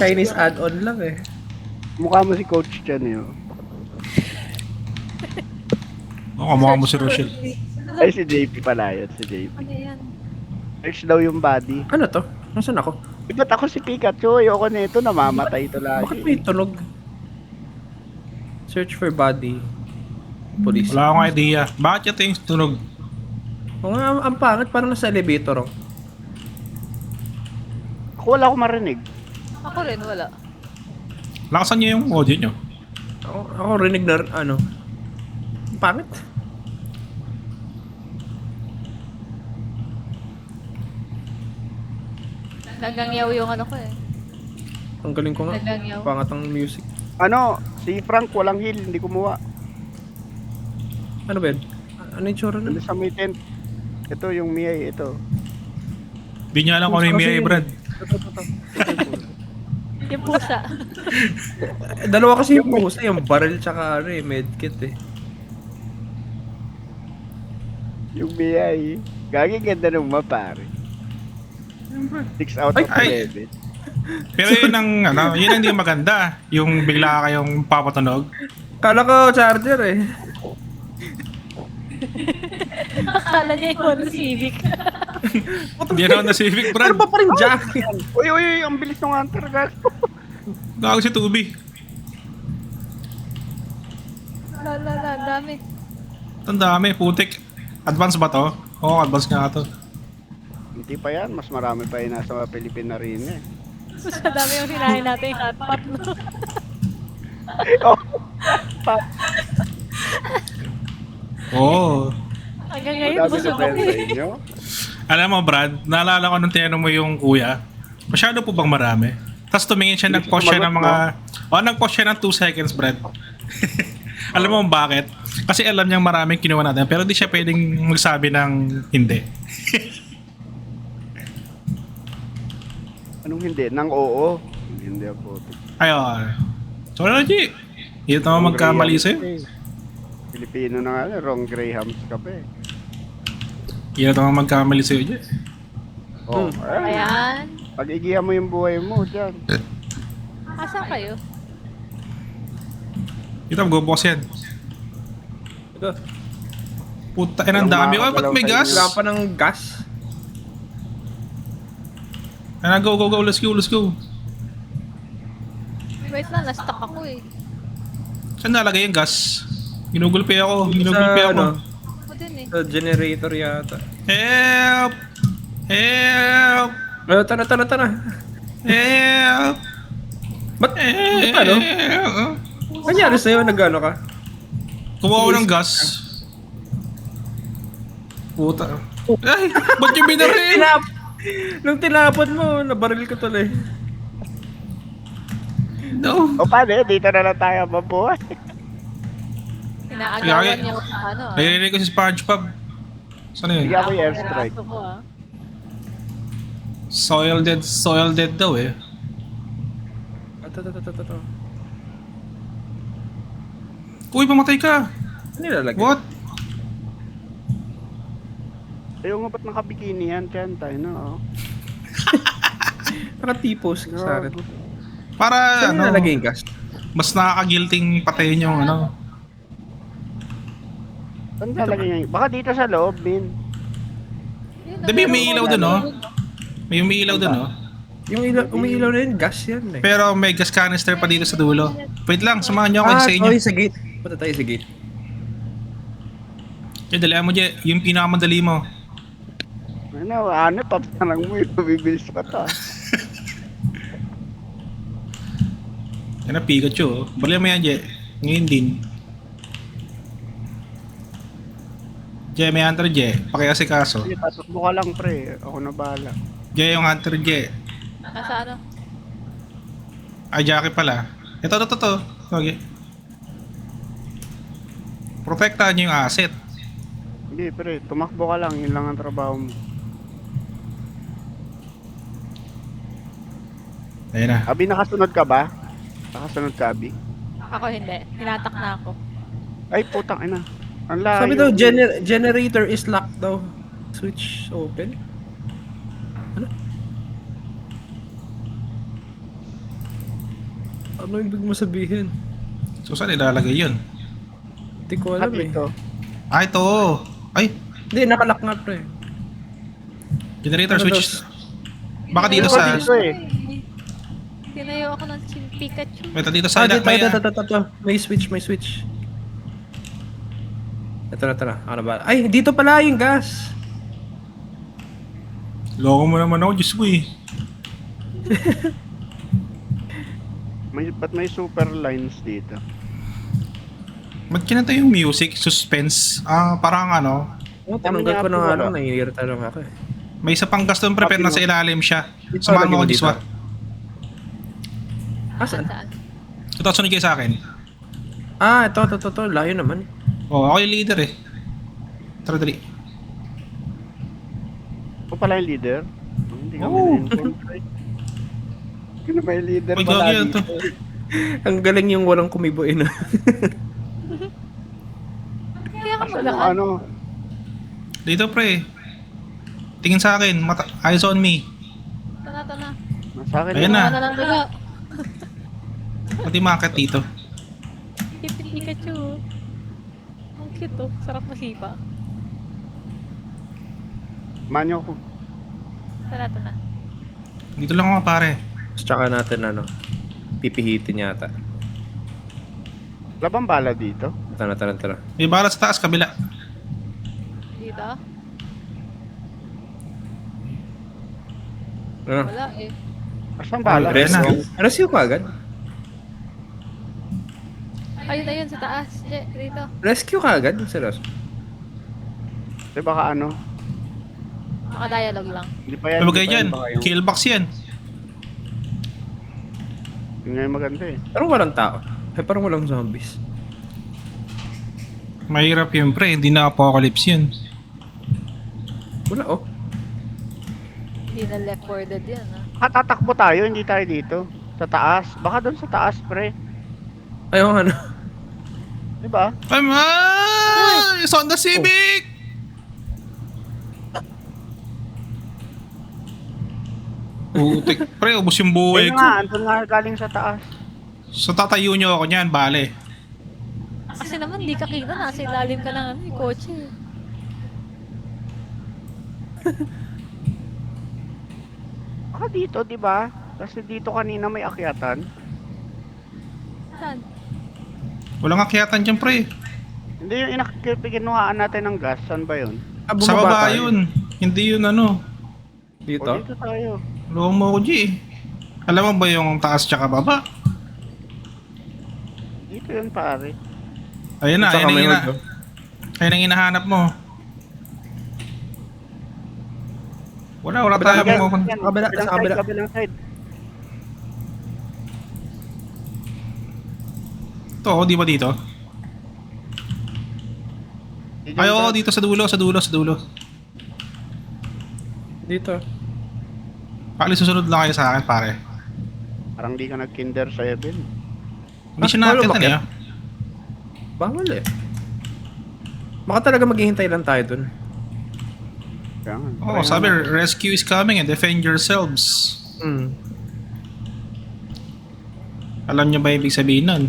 Chinese add-on lang eh. Mukha mo si Coach Chan eh. Oh. Kamukha mo si Rochelle. Ay, si JP pala yun. Si JP. Ano yan? Search daw yung body. Ano to? Nasaan ako? Ba't ako si Pikachu? Ayoko na ito. Namamatay ito Bakit may lagi. tunog? Search for body. Police. Wala akong idea. Bakit ito yung tunog? O nga, ang pangit. Parang nasa elevator oh. Ako wala akong marinig. Ako rin, wala. Lakasan niyo yung audio nyo. Ako rinig na ano. Ang pangit. Nagangyaw yung ano ko eh. Ang galing ko nga. Nagangyaw. Pangat ang music. Ano, si Frank walang heal. Hindi kumuha. Ano ba yun? Ano yung tsura Ano nun? sa may tent? Ito yung Miyay. Ito. Di niya alam kung ano yung Mia Brad. Yung pusa. Dalawa kasi yung pusa. Yung barrel tsaka ano eh. Medkit eh. Yung Miyay. Gagi ganda ng mapare. 6 out of Ay, 11. Pero yun ang, ano, yun ang hindi maganda. Yung bigla kayong papatunog. Kala ko charger eh. Akala niya yung Honda Civic. Hindi na na Civic, Brad. Ano pa rin jack? Uy, uy, uy, ang bilis ng hunter, guys. Gago si Tubi. Lala, ang dami. Ang dami, putik. Advance ba to? Oo, advance nga to. Hindi pa yan. Mas marami pa yun nasa Philippine Arena eh. Mas dami yung hinahin natin yung hotpot, no? Oh, pa- Oo. Hanggang ngayon, Madami na busog ba ako yan sa eh. inyo? Alam mo, Brad, naalala ko nung tinanong mo yung kuya. Masyado po bang marami? Tapos tumingin siya, nag-pause siya ng mga... nag-pause siya ng 2 seconds, Brad. Alam mo bakit? Kasi alam niyang maraming kinuha natin, pero di siya pwedeng magsabi ng hindi. Anong hindi? Nang oo. Hindi ako. Ayun. Sorry na, G. Hindi naman magkamali sa'yo. Filipino na nga, Wrong Grahams ka pa eh. Hindi naman magkamali sa'yo, G. Oh, ay, Ayan. pag-igihan mo yung buhay mo dyan. Asan kayo? Ito, magbubukas yan. Ito. Puta, ang dami. Ay, ba't may gas? Wala pa ng gas. Ano, go, go, go. Let's go, let's go. Wait lang, na-stuck ako eh. Saan nalagay yung gas? Ginugulpi ako. Ginugulpi ako. Ano, Ako din eh. sa generator yata. Help! Help! Tara, tara, tara. Help! Ba't ano? Nangyari sa'yo? Nag-ano ka? Kumuha ko ng gas. Puta. Ay, ba't yung binaril? Nung tinapon mo, nabaril ka tuloy. No. O paano eh, dito na lang tayo mabuhay. Inaagawan niya ako sa ano ah. Narinig ko si SpongeBob. Saan yun? Sige ako yung airstrike. Aso ko ah. Soil dead daw eh. Ito. Uy, pamatay ka. Ano nilalagay? What? Ayaw nga ba't nakabikini yan? Diyan tayo na oh. Nakatipos ka sa akin. Para Saan ano, nilalagay yung gas? mas nakakagilting patayin yung ano. Saan talaga yan? Baka dito sa loob, Bin. Yun, Dabi, may ilaw dun, oh. May umiilaw dun, oh. Yung umiilaw na yun, gas yan eh. Pero may gas canister pa dito sa dulo. Wait lang, samahan niyo ako sa inyo. Sa gate. Punta tayo sa gate. Jay, dalihan mo, Jay. Yung pinakamadali mo. Ano, papanang mo yung bibilis pa to. Yan na, Pikachu, oh. Balihan mo yan, Jay. Ngayon din. Jay, may hunter, Jay. Pakiasikaso. Sige, tatakbo ka lang, pre. Ako na bahala. Jay, yung hunter, Jay. Nasa ano? Ay, Jackie pala. Ito. Okay. Protektahan niyo yung asset. Hindi, pre. Tumakbo ka lang. Yun lang ang trabaho mo. Ayun na. Abi, nakasunod ka ba? Nakasunod ka, Abi? Ako hindi. Hinatak na ako. Ay, putang ina. Ang layo. Sabi daw, generator is locked daw. Switch open. Ano? Ano ibig mo sabihin? So saan ilalagay yun? Hindi ko alam eh. Dito. Ah, ito. Ay, Hindi, nakalock nga pre. generator Ano switch. Baka dito Dito sa... dito eh. Tinayo ako ng Pikachu. Ito dito sa... Dito, may, ito. May switch, may switch. Ito na. Ano ba? Ay, dito pala yung gas. Loko mo naman ako, Diyos ko eh. Ba't may super lines dito? Ba't kinanta yung music? Suspense? Ah, parang ano... Oh, tinanggal ko na nga wala. lang. Naiirita lang ako eh. May isa pang gas doon, pre, pero Happy nasa ilalim siya. Dito, Samahan lagyan mo mo ako, dito. Diswa. Asan? Saan? Ito, sunod kayo sa akin. Ah, ito. Layo naman. Oh, ako yung leader eh. Tara, dali. Ako pala yung leader? Hindi kami Oo. na-encounter. Hindi na may leader Ay, pala gagi yan dito. to. Ang galing yung walang kumibo eh. Kaya ka Asan yung malakad. ano? Dito, pre. Tingin sa akin. Eyes on me. Ito na. Nasa akin Ayan na. Ano lang dulo. Pati market dito. Cute yung Pikachu. Ang cute oh. Sarap masipa. Manyo ko. Ito na. Dito lang ako, pare. Tsaka natin ano. Pipihitin yata. Labang bala dito. Tara. May bala sa taas, kabila. Dito? Ano? Wala eh. Asan bala? Ayan na. Rescue ka agad? Ayun sa taas. Dito. Rescue ka agad? Seryoso? Di baka ano? Naka-dialogue lang. Hindi pa yan. Ano kayo hindi pa dyan? yan, baka yung- Killbox yan. Yun nga yung maganda eh. Parang walang tao. Ay, parang walang zombies. Mahirap yun, pre. Hindi na apocalypse yun. Wala oh. Hindi na left for dead yan ah. Tatakbo tayo, hindi tayo dito. Sa taas. Baka doon sa taas, pre. Ayaw ano. Di ba? Honda Civic! Putik. Pre, ubos yung buhay Ayun ko. nga, andun nga galing sa taas. So tatayo nyo ako niyan, bale. Kasi naman di ka kita. Nasa ilalim ka ng ano, yung kotse. Baka dito, di ba? Kasi dito kanina may akyatan. Saan? Walang akyatan dyan, pre. Hindi yung kinuhaan natin ng gas. Saan ba yun? Ah, Sa bumaba baba tayo. yun. Hindi yun ano. Dito? O dito tayo. Loko mo ako, G. Alam mo ba yung taas tsaka baba? Dito yun, pare. Ayun na, Tsaka ayun may ang, horde, oh. ayun ang hinahanap mo. Wala tayo Yan, mo. yan. Kabila, sa kabila. Kabilang side. Ito, di ba dito? Dito Ay, yung oo, gas. dito sa dulo. Dito. Pakali susunod lang kayo sa akin, pare. Parang di ka nag-kinder 7. Hindi siya wala nakakita umakyat. niya. Bawal eh. Baka talaga maghihintay lang tayo dun. Kaya nga. Oo, sabi, rescue is coming and defend yourselves. Hmm. Alam niyo ba ibig sabihin nun?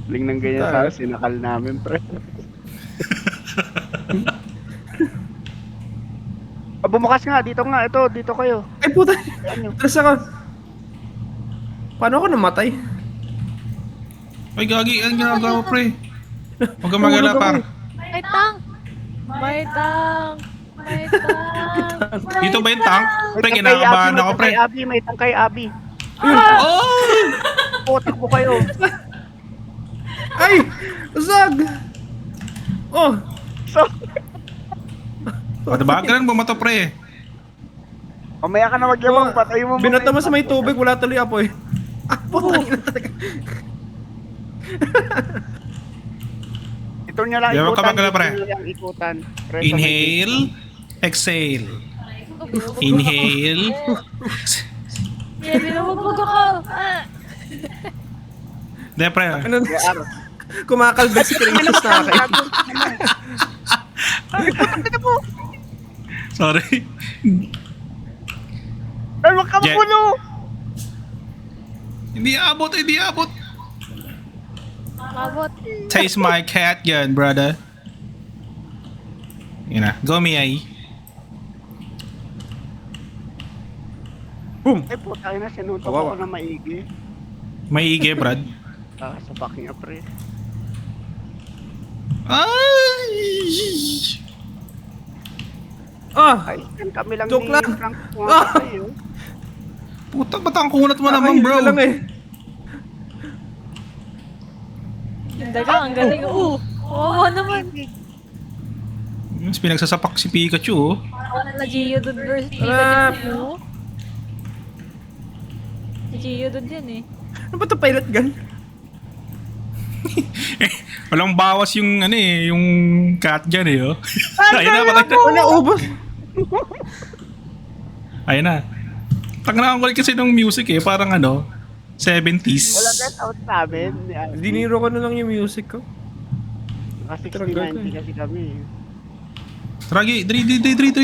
Ling ng ganyan Tayo. sa sinakal namin, pre. Bumukas nga, dito nga, dito kayo. Ay puta! Ayan yun. Atras ako! Paano ako namatay? Ay, gagi, ang ginagawa, pre. Huwag kang mag-ala, Nahulog ako par. eh. May tank! May tank! May tank! Dito ba yung tank? Pre, May kinakabahan ako, pre. May tangkay Abi. Oh! Takbo kayo. Ay! Zag! Oh! So, O, diba? Ganun bumato, pre. mamaya ka na magyabang, patay mo. Binato mo sa may tubig, wala tuloy apoy. Ah, puta na talaga. Ito nyo lang Di ba ikutan. kapag pre? Ito nyo lang ikutan. Pre, sa Inhale. Exhale. Inhale. Yeah, binubugbog ako! Ah! Hindi, pre. Ano? may- Araw. Kumakalbet si Princess na akin. Sorry. Ay, wag ka Jet. magulo! Hindi abot, hindi abot. Mabot. Taste my cat gun, brother. Yun na. Go, Miyai. Boom! Ay, puta na, sinutok Kawawa. ako na maigi. Maigi, Brad. Sa fucking apre. Ay! Ah! Ay, yan kami lang Joke ni lang. Frank Ah! pumunta tayo. Puta, ba't ang kunat mo naman, Nakahil bro? ka lang eh. Yung daga, ang galing. Oo naman. Mas pinagsasapak si Pikachu, oh. Ako na Gio dun versus Ah. Pikachu. Si Gio dun yan eh. Ano ba ito pilot gun? Walang bawas yung, ano eh, yung cat dyan eh, oh. Ayun na, patay na. Wala, ubos. Ayun na. Tangna ang kulit kasi ng music eh, parang ano, 70s. Wala na out sa amin. Diniro ko na lang yung music ko. Kasi Talaga 60-90 kasi kami. Ragi, dali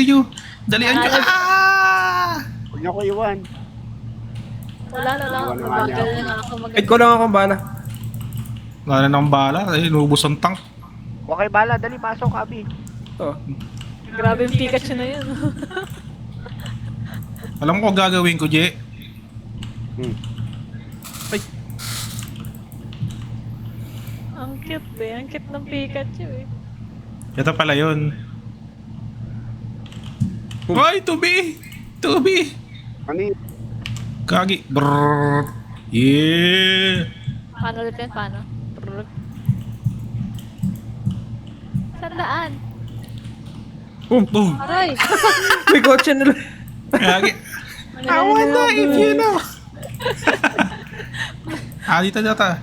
yo. Dalian ka. Ah! Huwag niyo ko iwan. Wala na lang. Wala na Mabagal niya. na ako Kahit ko lang akong bala. Wala na ng bala, ay inubos ang tank. Okay, bala. Dali, pasok, Abi. Oh. Grabe yung Pikachu na yun. Alam ko gagawin ko, Je. Ay. Ang cute eh. Ang cute ng Pikachu eh. Ito pala yun. Ay, tubi! Tubi! Ano yun? Kagi. Brrrr. Yeah! Paano ulit yan? Paano? Brrrr. Sandaan. Boom! Boom! Aray! May kotse na lang. Kagi. I wonder if you know. Dito data.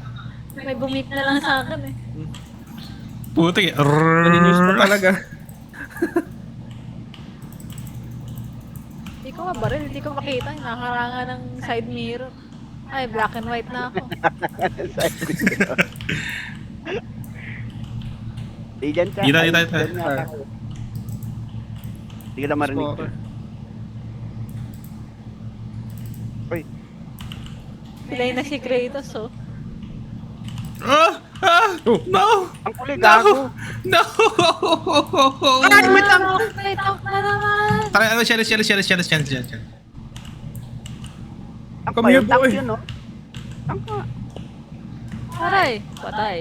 May bumip na lang sa akin eh. Puti. Naninews pa talaga. Hindi ko mabaril. Hindi ko makita. Nakarangan ng side mirror. Ay, black and white na ako. Di dyan ka. Dito, Ay, dito, dito. dyan nga ako. Di ka na marinig. Smoker. Uy, Pilay na si Kratos oh. Oh. No! ang kulit, gago. No! Ay, may tank! May tank na naman! Tara, ano, share. Ang Come pa here, yun, tank boy. yun, no? Tank ka. Aray! Patay.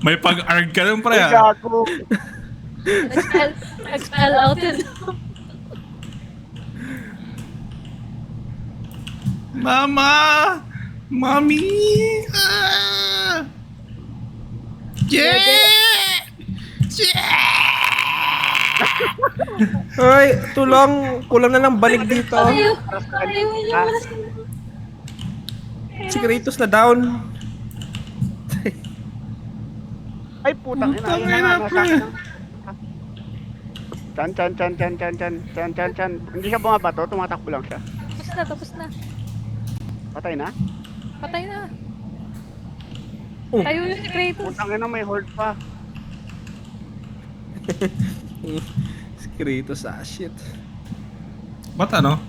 may pag-arg ka nun, pre, Ay, ah. gago. Nag-spell out yun. Mama! Mommy! Ah! Yeah! Ay, tulong. Kulang na lang banig dito. Ayaw! Ayaw niya wala sa... Si Kratos na down. Ay, putang ina. Putang Ayun na ina, nga, pre. Chan. Hindi siya bumabato, tumatakbo lang siya. Tapos na. Patay na? Patay na. Oh. Tayo yun si Kratos. Putang ina, may horde pa. Si Kratos, shit. Ba't ano?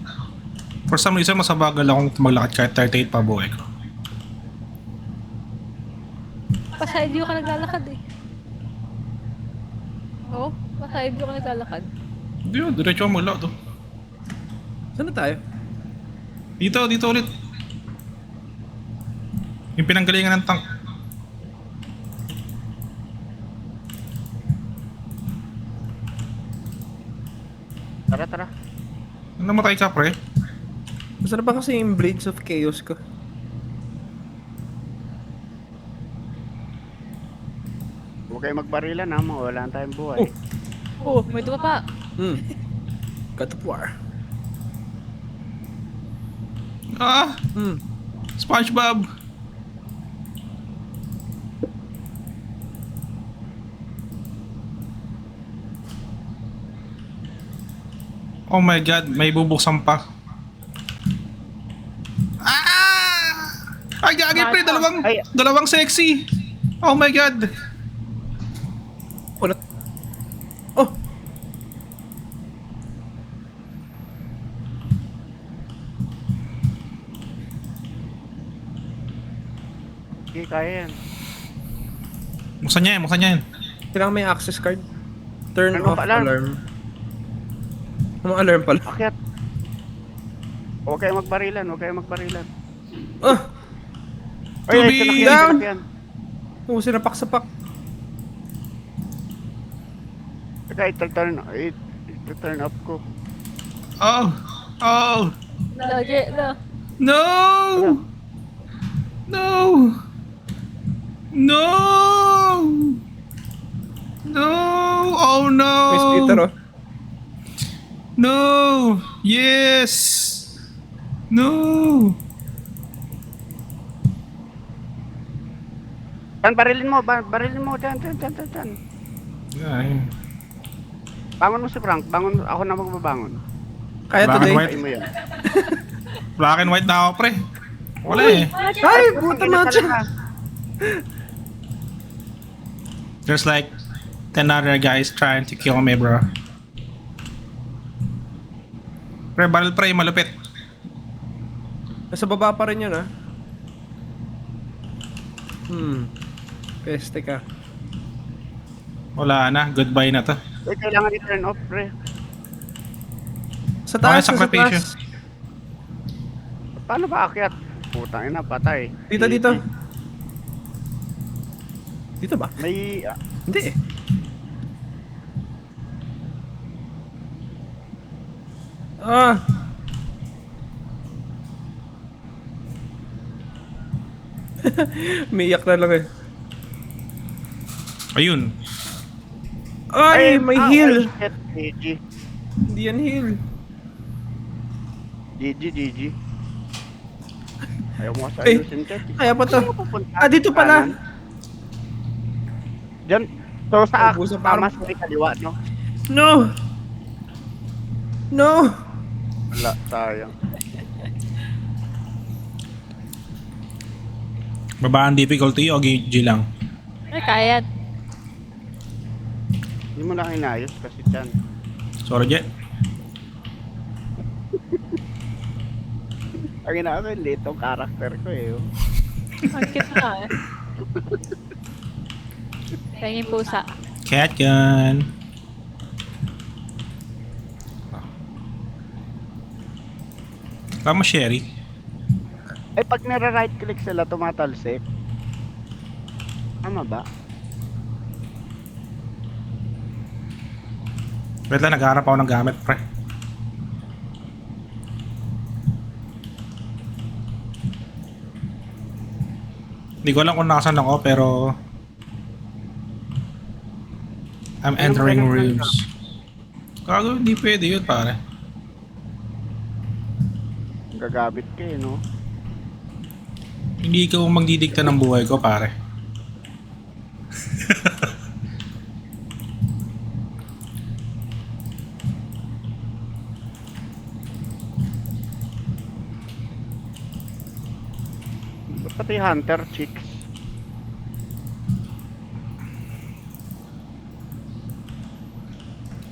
For some reason, mas mabagal akong maglakad kahit 38 pa buhay ko. Paside view ka naglalakad eh. Oo, paside view ka naglalakad. Hindi yun, diretso ako maglalakad, oh. Saan na tayo? Dito ulit. Yung pinanggalingan ng tank. Tara. Namatay ka, pre. Masarap ba kasi yung Blades of Chaos ko? Huwag kayo magbarilan ha, mawalan tayong buhay. Oh, may duwa pa. God of War. Ah! SpongeBob! Oh my god, may bubuksan pa. Ah! Ay, gagi pre, Ay. dalawang sexy. Oh my god. Ulat. Oh! Sige, kaya yan. Buksan niya yan. Kailangan may access card. Turn Ano off pa lang? alarm. Ano alarm pala? Akyat. Huwag kayong magbarilan. Ah! To be down. Sinakyan. Oo, sinapak-sapak. Teka, ito-turn off ko. Oh. Lagi na. No. No. No. No. Oh no. May speeder oh. No. Yes. No. Tan, barilin mo, dyan. Ay. Bangon mo si Frank, ako na magbabangon. Kaya Black and today. white. Kaya mo yan. Black and white na ako, pre. Wala eh. Ay, puta matcha. There's like 10 other guys trying to kill me, bro. Pre, barrel pre, malupit. Nasa baba pa rin yun ah. Peste ka. Wala na, goodbye na to. Kailangan i-turn off, pre. Sa taas, Okay, sa sakripisyo. taas. Paano ba akyat? Putang ina, patay. Dito. Dito ba? May... Hindi eh. Ah! Umiiyak na lang eh. Ayun. Ay, may heal! Shit, GG. Hindi yan heal. GG. Ayaw mo sa Eh, ayusin, Ted. kaya pa to. Saan ka pupunta? Ah, dito pala. Kanan? Diyan. So, sa Ubusan tama parang- sa may kaliwa, no? No! No! Wala, sayang. Babaan difficulty o G lang? Ay, kaya. Hindi mo lang inayos kasi dyan. Sorry, Jet. Ang ina ko, litong character ko eh. Oh. Ang cute na eh. Pengin pusa. Cat gun. Tama, Sherry. Eh, pag nira-right click sila, tumatalsik. Tama ba? Wait lang, naghahanap ako ng gamit, pre. Hindi ko alam kung nakasan ako, pero... I'm entering rooms. Kago, hindi pwede yun, pare. Gagabit ka eh, no? Hindi ikaw ang magdidikta ng buhay ko, pare. Pati hunter chicks.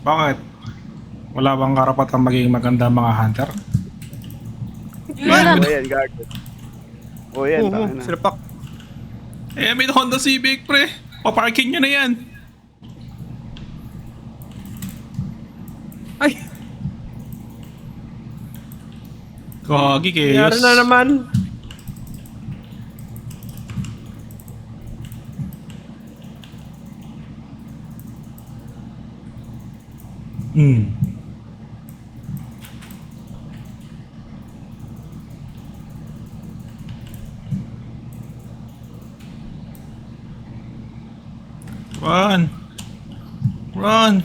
Bakit? Wala bang karapatang maging maganda mga hunter? Wala. O yan, gago. O yan, Oo, tama na. sinapak. Eh, may Honda Civic, pre. Paparking nyo na yan. Ay! Gagi, Nangyari chaos. na naman. Hmm. Run. Run.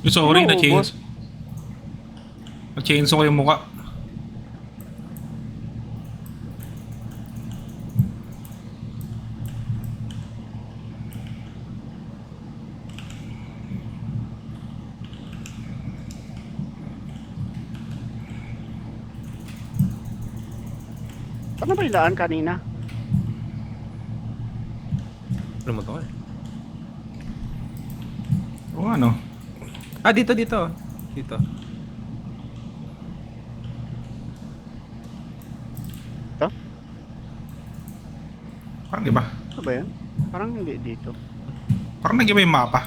Sorry, Ano, na-chains. Na-chainsaw ko yung mukha. Ano ba yung daan kanina? Ano mo to eh? O ano? Ah, dito. Dito. Ito? Parang iba. Ano ba yan? Parang hindi dito. Parang nag-iba yung mapa.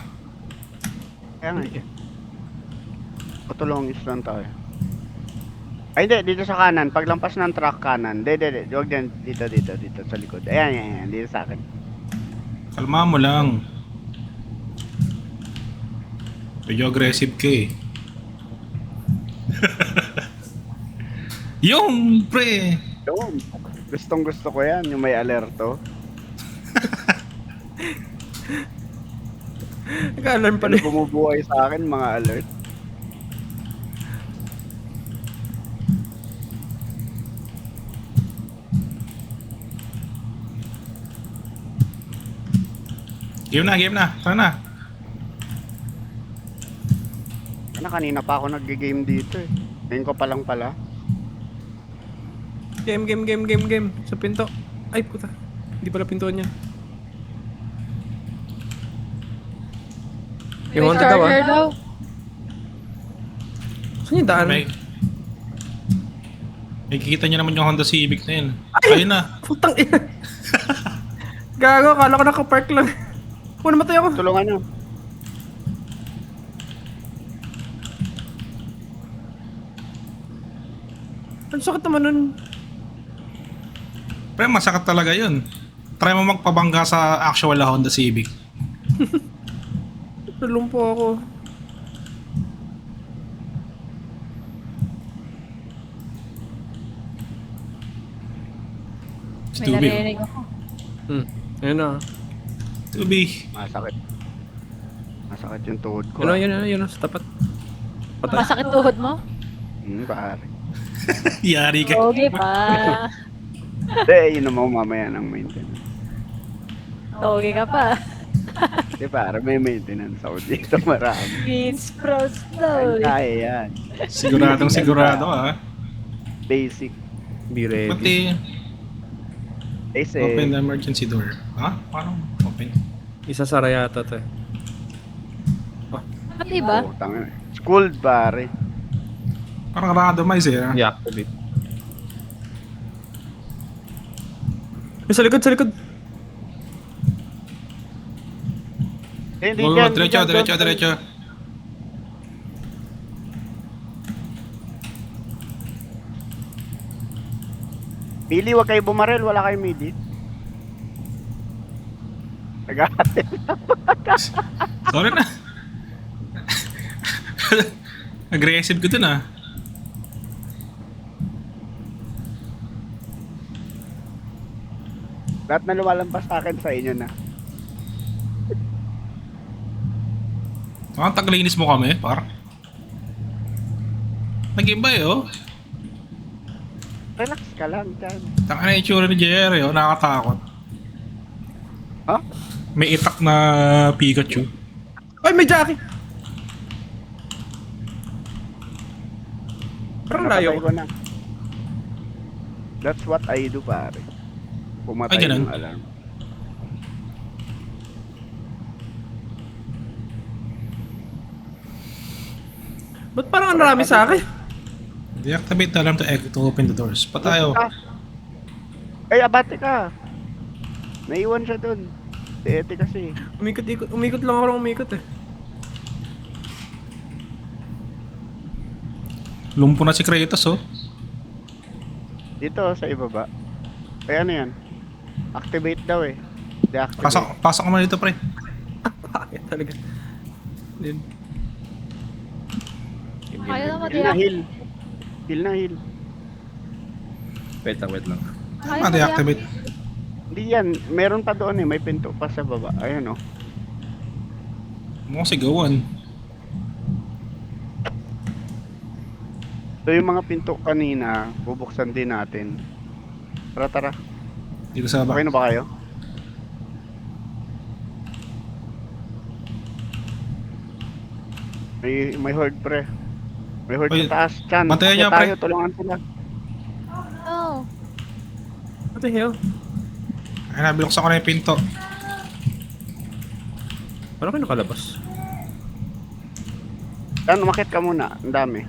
Kaya nga eh. Patulongis lang tayo. Ay hindi, dito sa kanan. Paglampas ng truck kanan. Hindi. Huwag yan. Dito sa likod. Ayan. Dito sa akin. Kalma mo lang. Medyo aggressive ka eh. Yung pre! Yun. Gustong gusto ko yan. Yung may alerto. Nag-alarm pala. Ano bumubuhay sa akin mga alert. Game na. Tara na. Kanina pa ako nag-game dito eh. Ngayon ko pa lang pala. Game. Sa pinto. Ay, puta. Hindi pala pintuan yan. Yung May Honda daw charger ah. daw. Saan yung daan? May kikita niyo naman yung Honda Civic na yun. Ayun na. Putang ina. Gago, kala ko nakapark lang. Oh, namatay ako. Tulungan nyo. Ang sakit naman nun. Pre, masakit talaga yun. Try mo magpabangga sa actual Honda Civic. Nalumpo ako. It's May Tubi. narinig ako. Ayun na. Tubi. Masakit yung tuhod ko. Yun na, sa tapat. Patay. Masakit tuhod mo? Pare. Yari ka. Okay pa. Hindi, yun naman mamaya ng maintenance. Okay ka pa. Di pare, may maintenance ako dito marami. Beans sprouts daw. Ay, kaya yan. Sigurado ah. Basic. Be ready. Pati Kasi, open the emergency door. Ha? Paano open? Isasara yata to eh. Ba't iba? tanga. Schooled pare. Parang randomize eh. ah. I-activate. Ay, sa likod. Hindi Oo, dyan, diretso. dyan. Pili, wag kayo bumarel, wala kayong midi. Nag-aatin. Sorry na. Aggressive ko dun ah. Lahat na lumalampas sa akin sa inyo na. Ang taglinis mo kami, par. Nag-iba eh oh. Relax ka lang dyan. Taka na yung itsura ni Jerry oh, nakakatakot. Ha? May itak na Pikachu. Ay, may Jackie! Parang layo Napatay ko. ko na. That's what I do pare. Pumatay Ay, ganun. yung alarm. Ba't parang ang marami sa akin? Deactivate alarm to open the doors. Pa tayo. Ay, abate ka. Naiwan siya dun. Ete kasi. Umikot lang ako ng umikot eh. Lumpo na si Kratos oh. Dito sa ibaba. Ay ano yan? Activate daw eh. Deactivate. Pasok ka muna dito pre. Bakit talaga? Din. Kaya naman Heal na yan. heal. Heal na heal. Wait lang. Kaya naman yan. Deactivate. Hindi yan. Meron pa doon eh. May pinto pa sa baba. Ayan oh. Mukhang sigawan. So yung mga pinto kanina, bubuksan din natin. Tara. Dito sa Okay baba. na ba kayo? May horde pre. May horde Oy, sa taas. Chan. bantayan niyo, tayo, pre. tulungan sila. No. What the hell? Ay, nabiluksan ko na yung pinto. Paano kayo nakalabas? Dan, umakit ka muna. Ang dami.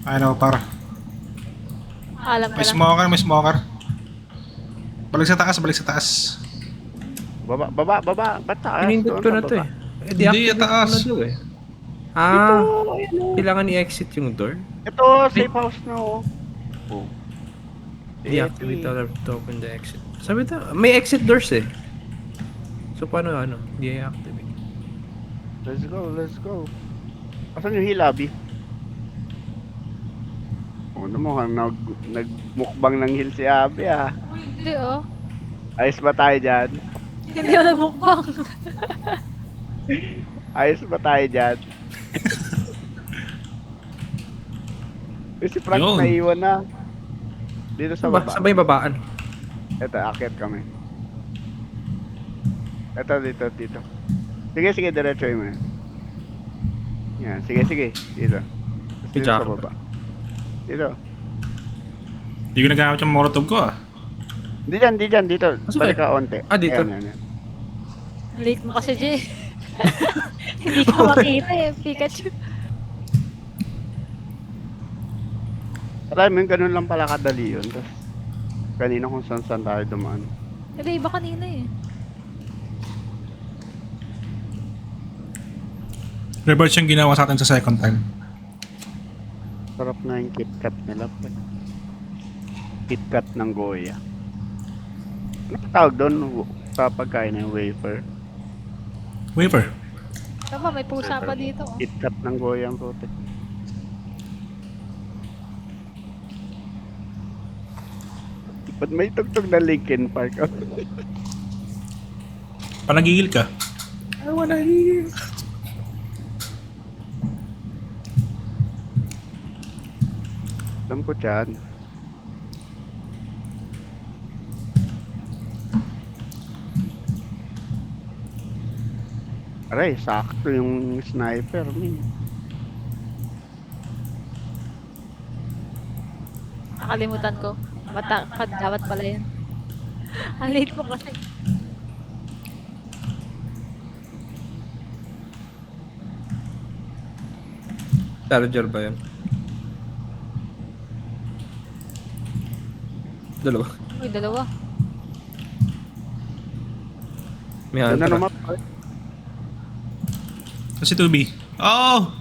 Ay, no, para. Alam ka May lang. smoker, may smoker. Balik sa taas, balik sa taas. Baba, baba, baba. Ba't taas? Pinindot Doon ko sa na to baba. eh. Hindi, Deactivate taas. ko na to eh. Ah, Ito, ayan o. kailangan i-exit yung door? Ito, safe house na o. Oh. Deactivate all to open the exit. Sabi ito, may exit doors eh. So paano ano? Di-activate. Let's go, let's go. Asan yung hilabi? Oh, ano mo, nagmukbang ng hill si Abby ah. Hindi oh. Ayos ba tayo dyan? Hindi ako nagmukbang. Ayos ba tayo dyan? Si Frank Yun. naiwan na. Dito sa baba. Sabay babaan. Ito, akit kami. Ito, dito. Sige, diretso mo yan. Yan, sige. Dito. Tapos dito sa Jack. baba. Dito. Hindi ko nagamit yung molotov ko ah. Di dyan, dito. Masok Balik eh. ka onte. Ah, dito. Yan. Late mo kasi, Jay. Hindi ka makita eh, Pikachu. Alam mo, ganun lang pala kadali yun. Tapos, kanina kung saan tayo dumaan. Hindi, iba kanina eh. Reverse yung ginawa sa atin sa second time. Sarap na yung KitKat nila. KitKat ng Goya. Ano pa tawag doon sa pagkain ng wafer? Wafer. Tama, may pusa pa dito. Oh. KitKat ng Goya ang puti. Ba't may tugtog na Linkin Park? Panagigil ka. I wanna heal. Alam ko dyan. Aray, sakto yung sniper ni. Nakalimutan ko. Dapat pala yun. Ang late mo kasi. Charger ba yun? Dalawa. Uy, dalawa. May Ano hunter. naman? Kasi 2B. Oh!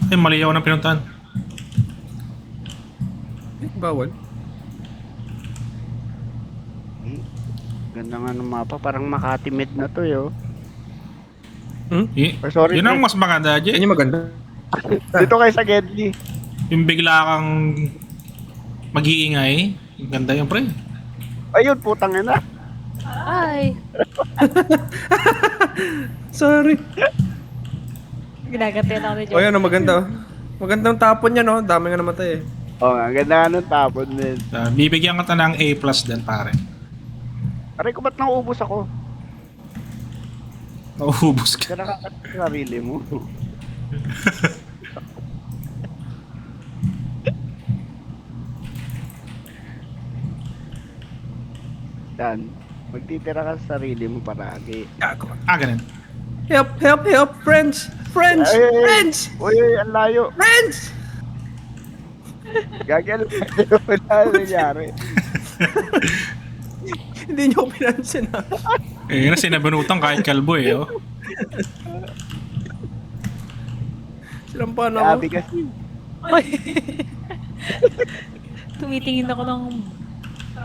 Ay, mali ako ng pinuntahan. Bawal. Ganda nga ng mapa, parang Makati Med na to yo. Y- Oh, sorry, yun ang pre. mas maganda, Yan Jay. yung maganda. Dito kayo sa Gedli. Yung bigla kang mag-iingay. Ganda yung pre. Ayun, putang ina. Ay! Sorry. Ginagantihan ako ni O yan, maganda oh. Magandang tapon yan oh. Dami nga namatay eh. Oh, ang ganda nga ng tapon din. Bibigyan ka ng A+ din, pare. Aray ko, ba't nauubos ako? Nauubos ka. Kaya nakakatawa sa sarili mo. Dan, magtitira ka sa sarili mo paragi. Gago. Ganun. Help, friends! Friends! Ay, ay, ay. Friends! Uy, ang layo. Friends! Gagel, wala nangyari. Hindi nyo ko pinansin ha. Eh, yun na sinabunutan kahit kalbo eh. Oh. Sinampahan Sabi ako. kasi, Ay! Tumitingin ako ng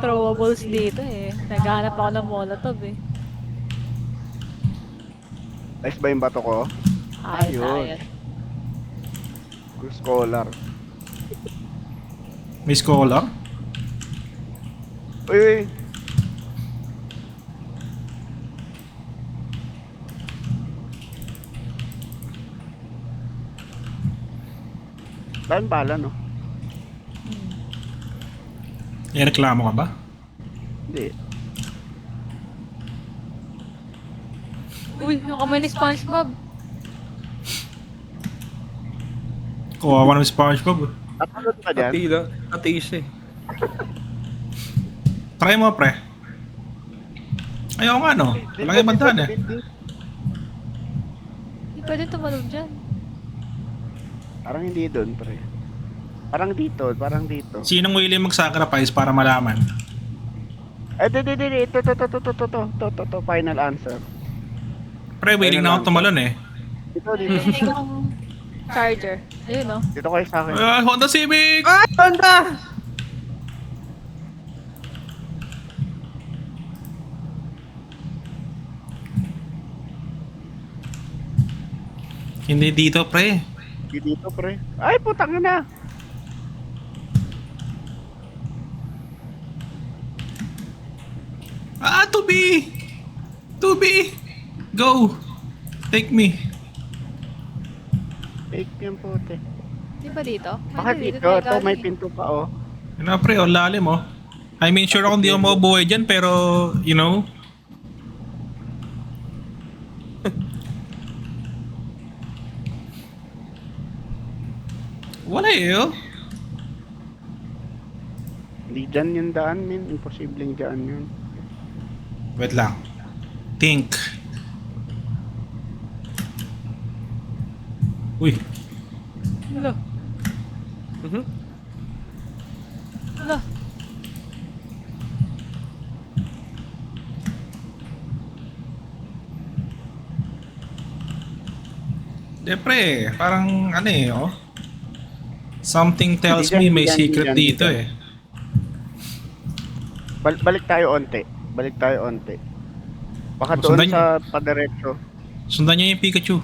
throwables dito eh. Naghahanap ako ng molotov eh. nice ba yung bato ko? Ayos, Ayun. ayos. Good scholar. May scholar. Uy, uy. Dahil bala, no? May reklamo ka ba? Hindi. Uy, yung kamay ni SpongeBob. Kuha ka ng SpongeBob. Napanood ka dyan? Ati lang. Atiis eh. Try mo, pre. Ayaw nga, no? Walang ibang daan, eh. Hindi pwede tumalog dyan. Parang hindi doon, pre. Parang dito, parang dito. Sinong willing mag-sacrifice para malaman? Di. Ito, final answer. Pre, willing na ako tumalon, eh. Dito. Hindi yung charger. Ayun, no? Dito kayo sa akin. Honda Civic! Ah! Honda! Hindi dito, pre. Dito, pre. Ay, putang na. Ah, to be! To be! Go! Take me. Fake yung puti. Di ba dito? Bakit Pwede, dito? tayo Ito, may galing. pinto pa, oh. Yun na, pre. O, lalim, oh. I mean, sure ako hindi ako mabubuhay dyan, pero, you know. Wala eh, oh. Hindi dyan yung daan, min. Imposibleng dyan yun. Wait lang. Think. Uy. Wala. Mhm. Wala. De pre, parang ano eh, oh. Something tells Hindi me dyan, may hindi dyan, secret hindi dito dyan. eh. Balik tayo onte. Balik tayo onte. Baka doon Sundan sa padiretso. Sundan niya yung Pikachu.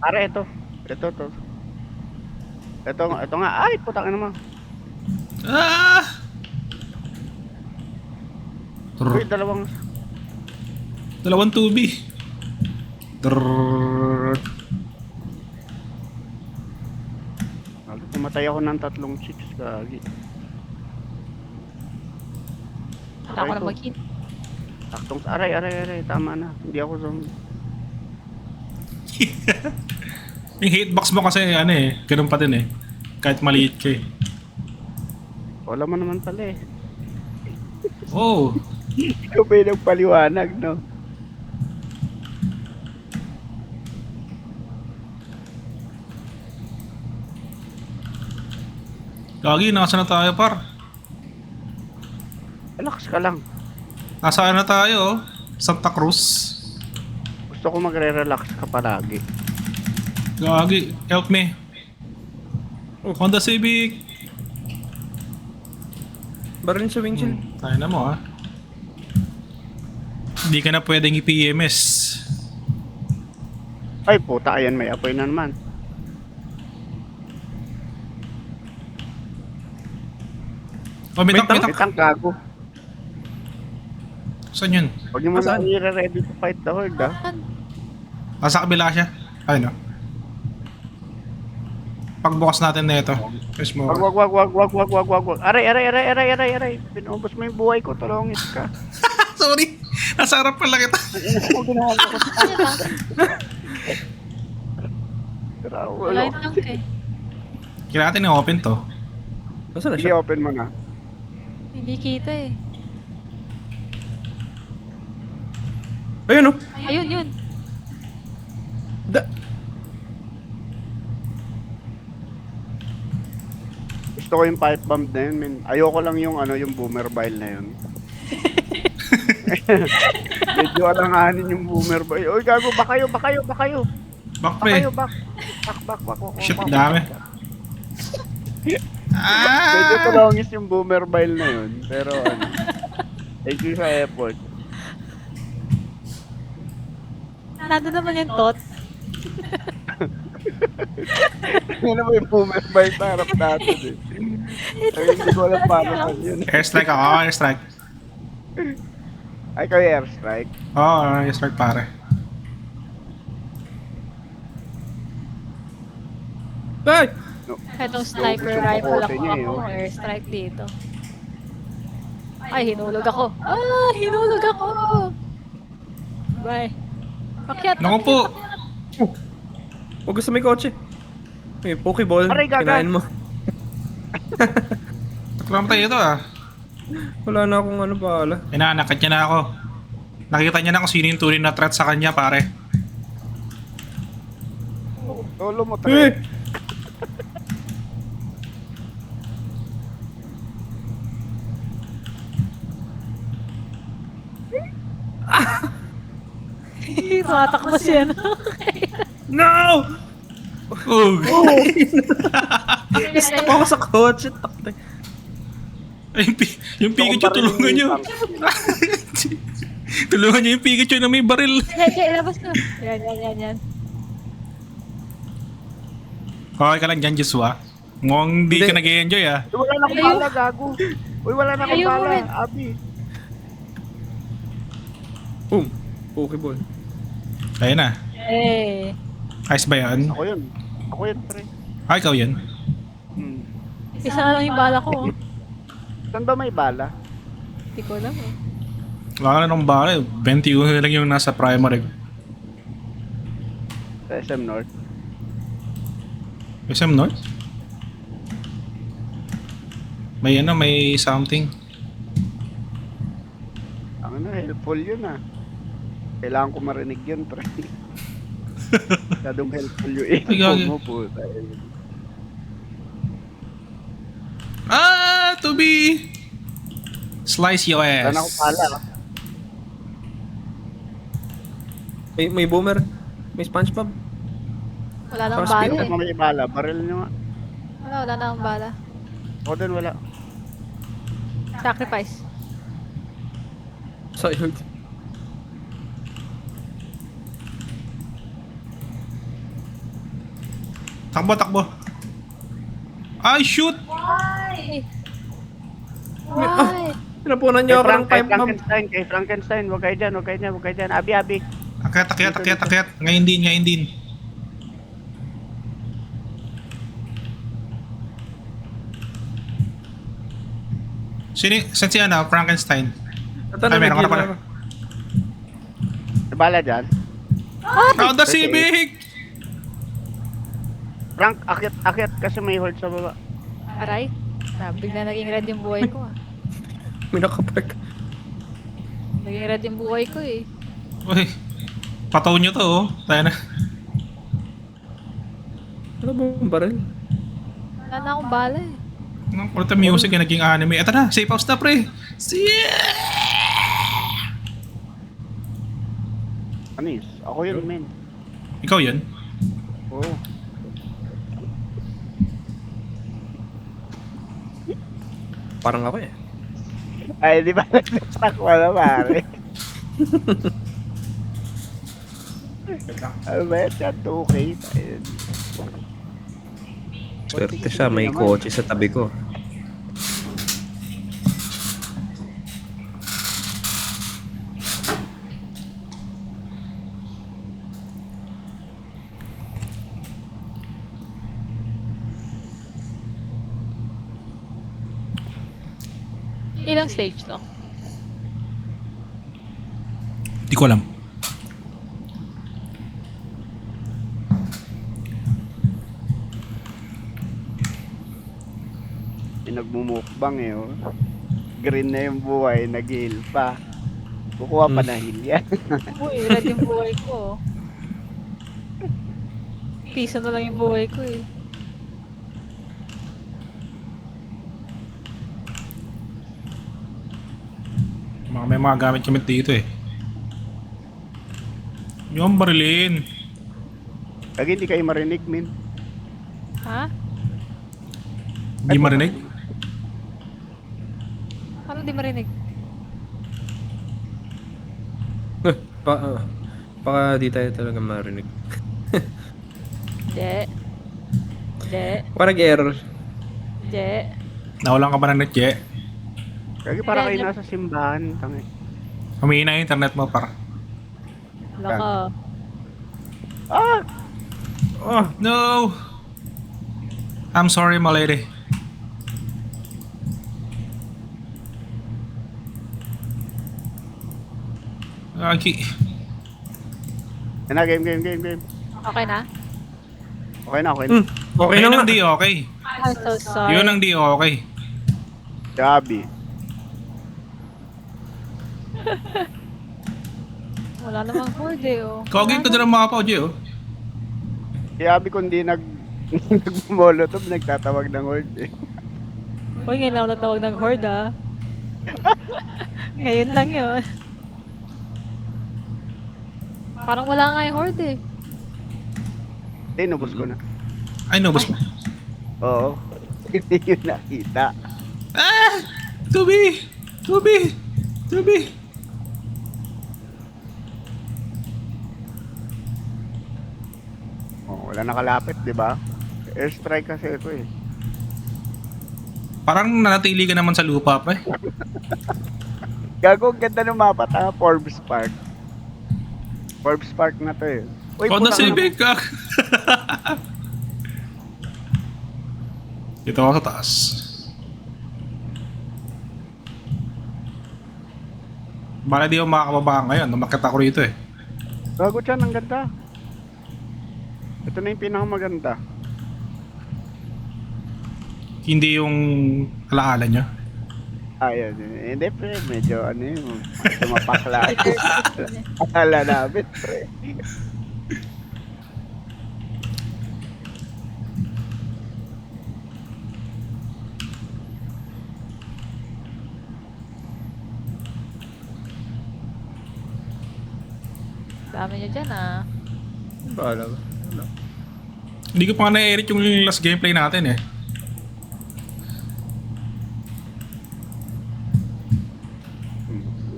Ara, ito. Ito. Ito nga. Ay, putang ina mo. Ah! Uy, Trrr. dalawang tubi. Trrr. pumatay ako ng 3 chicks kagi. Wala ko na mag-hit. Taktong aray, tama na. Hindi ako zombie. Yung hitbox mo kasi ano eh, ganun pa din eh. Kahit maliit ka eh. Wala mo naman pala eh. Oh, Ikaw ba yung nagpaliwanag, no? gagi, nasa na tayo par? Relax ka lang. Nasaan na tayo? Santa Cruz. Gusto ko magre-relax ka palagi. Gagi, help me. Honda Civic. Barin sa windshield. Tayo na mo ah. Hindi ka na pwedeng i-PMS. Ay, puta, ayan, may apoy na naman. Oh, may tank, may May tank. tank, gago. Saan yun? Huwag niyo muna Saan? i-ready to fight the horde, ah. Nasa kabila siya. Ay no. Pagbukas natin na ito. Mismo. Wag. Aray. Pinubos mo yung buhay ko, tulongis ka. Sorry. Nasa harap pala kita. Ano ginawa ko? Wala yung tank eh. Kailangan natin i-open to. Nasaan na Sige, siya? open mo na. Hindi kita eh. Ayun oh. Ayun, yun. Gusto ko yung pipe bomb na yun, men. Ayoko lang yung yung boomer bile na yun. Medyo alanganin yung boomer bile. Uy, gago, back kayo. Back pre. Back. Shit, dami. Medyo Ah! tulongis yung boomer bile na yun. Pero thank you sa effort. Nandun naman yung tot. Yan naman yung boomer bile sa harap natin eh. Ay, hindi ko alam paano yun. Airstrike ako. Airstrike. Ay, kayo airstrike. Oo, airstrike pare. Ay! Itong sniper Naubos yung rifle pakote ako niya eh, ako. oh. Airstrike dito. Ay, hinulog ako. Hinulog ako! Bye. Pakyat! Naku po. Huwag gusto may kotse. May pokeball. Aray, gaga. Kinain mo. Naklamatay tayo ito ah. Wala na akong ano pala. Inanakit niya na ako. Nakita niya na kung sino yung tunay na threat sa kanya, pare. Solo mo Eh! tayo. Tumatakbo siya, no? No! Oh. Stop ako sa kotse. Takte. Ay, yung Pikachu, tulungan niyo. Tulungan niyo yung Pikachu na may baril. Yan, ilabas ko. Yan. Okay ka lang dyan, Joshua. Mukhang di ka Hindi. nag-enjoy ah. Uy, wala na akong bala, gago. Uy, wala na akong Ayaw mo bala, rin. Abi. Boom. Pokeball. Kaya na. Eh. Ayos ba yan? Ako yun. Ako yun, pre. Ah, ikaw yun. Isa na lang yung bala ko. Oh. Saan ba may bala? Hindi ko alam eh. Wala ka na nung bala. 21 na lang yung nasa primary. Sa SM North. SM North? May ano, may something. Ang ano, helpful yun ah. Kailangan ko marinig yun, pre. Masyadong helpful yung Ay, info gagi. mo, puta. Ah, to be. Slice your Saan ako ass. pala? May boomer. May SpongeBob. Wala nang Tapos bala Saan eh. mo may bala? Baril nyo nga. Wala nang bala. Ako din wala. Sacrifice. Sayang. Takbo. Ay, shoot! Why? Why? Pinapunan niyo ako ng Kay pipe bomb. Frankenstein, kay Frankenstein. Huwag kayo dyan. Abi. Akyat. Ngayon din. Saan si ano? Frankenstein. Ito Ay, na, May meron ka na bala dyan. Honda Okay. Civic! Frank, akyat kasi may hold sa baba. Aray. Bigla naging red yung buhay ko ah. May nakapark. Naging red yung buhay ko eh. Uy, pataw nyo to oh. Tayo na. Ano ba yung baril? Wala na akong bala eh. Ang kulit ng music yung naging anime. Eto na, safe house na pre. Anis, ako yun, men. Ikaw yun? Oo. Parang ako eh. Ay, di ba nagtatak wala, pare? Ano ba yan? 2K? Ayun. Swerte siya, may kotse sa tabi ko. Ilang stage to? Di ko alam. Yung nagmumukbang eh, oh. Green na yung buhay, nag-heal pa. Kukuha pa na heal yan. Uy, red yung buhay ko. Piso na lang yung buhay ko eh. May mga gamit kami dito eh. Yung barilin. Lagi hindi kayo marinig, min. Ha? Hindi marinig. Paano di marinig? Baka di tayo talaga marinig. Hindi. Hindi. Parang error. Hindi. Nawalan ka ba ng net, Je? Lagi para kayo nasa simbahan. Tangi. Humihina yung internet mo para. Laka. Ah! Oh, no! I'm sorry, my lady. Okay. Yan na, game. Okay na? Okay na. Okay na Ayun nga. ang di okay. I'm so sorry. Yun ang di okay. Gabi. Wala namang horde oh. Kogin ko din ang mga pa, oh. Si Abby kung di nag-molotov, nagtatawag ng horde eh. Uy, ngayon lang ako natawag ng horde ah. Ngayon lang yun. Parang wala nga yung horde eh. Nubos ko na. Ay, nubos mo. Oo. Hindi yun nakita. Ah! Tubi! Oh, wala nakalapit, di ba? Airstrike kasi ito eh. Parang nanatili ka naman sa lupa, pre. Gago, ang ganda ng mapa, Forbes Park. Forbes Park na to eh. Uy, Honda putang ina. Civic ka. Dito ako sa taas. Baka di ako makakababa ngayon. Umakit ako rito eh. Gago dyan, ang ganda. Ito na yung pinakamaganda. Hindi yung alaala nyo. Ayun, hindi pre, medyo ano yun, sumapakla. Akala namin pre. Dami nyo dyan ah. Bahala ba? Hindi ko pa nga na-edit yung last gameplay natin eh.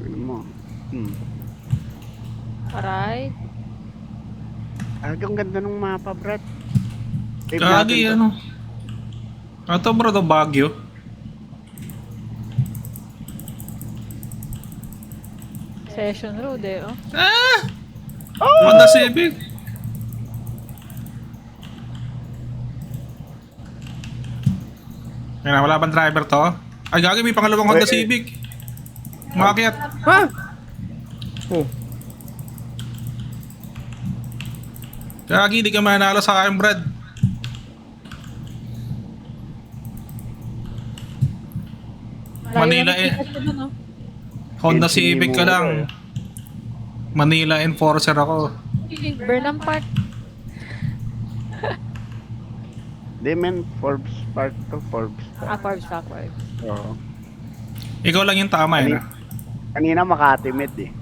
Ano mo? Alright. Ang ganda ng mapa, Brad. Save Kagi natin to. ano. Ito bro, ito Baguio. Session road eh oh. Ah! Honda Civic. Kaya wala bang driver to? Ay gagi, may pangalawang Honda Eh, Civic. Umakyat. Ha? Oh. Gagi, di ka manalo sa akin, Brad. Manila eh. Honda Civic ka lang. Manila Enforcer ako. Burnham Park. Di men, Forbes Park to, Forbes Park. Forbes Park, Forbes. Oo. Ikaw lang yung tama eh. Kanina Makati-Med eh.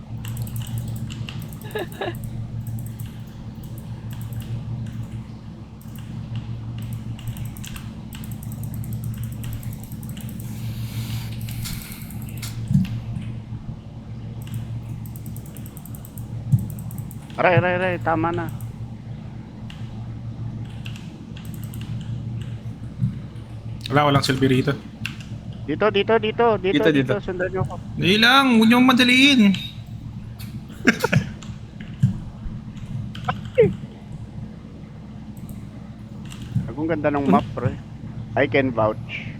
Aray, tama na. Walang silbi rito. Dito, Dito. sundan nyo ako. Dali lang, huwag niyong madaliin. Ang ganda ng map, pre. I can vouch.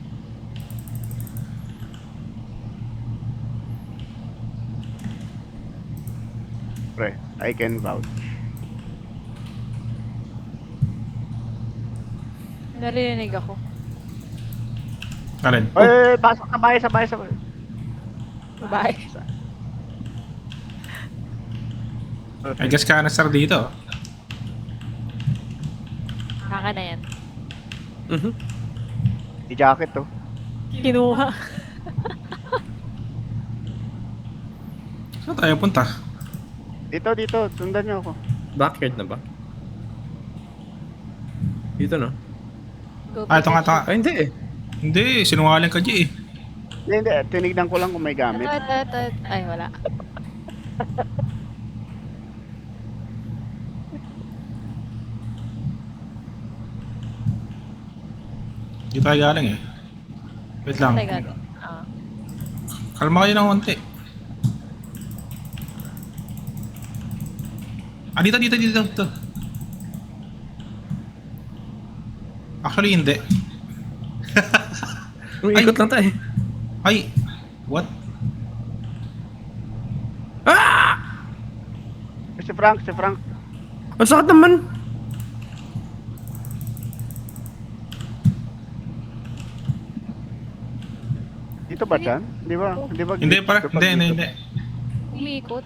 Pre, I can vouch. Narinig ako. Alin? Ay, pasok sa bahay. Bye. I guess canister dito. Kaka na yan. Di jacket to. Kinuha. Saan tayo punta? Dito, sundan nyo ako. Backyard na ba? Dito no? Go Ah, ito nga. Ay, hindi eh. Hindi, sinungaling ka, G eh. Hindi, tinignan ko lang kung may gamit. Ito. Ay, wala. Dito tayo galing eh. Wait lang. Teka. Ah. Kalma kayo ng konti. Ah, dito. Actually, hindi. Umiikot lang tayo. Ay! What? Ah! Si Frank, si Frank. Ang sakit naman. Dito ba dyan? Di ba? Di ba? Hindi, para. dito pa Hindi, dito? hindi. Umiikot.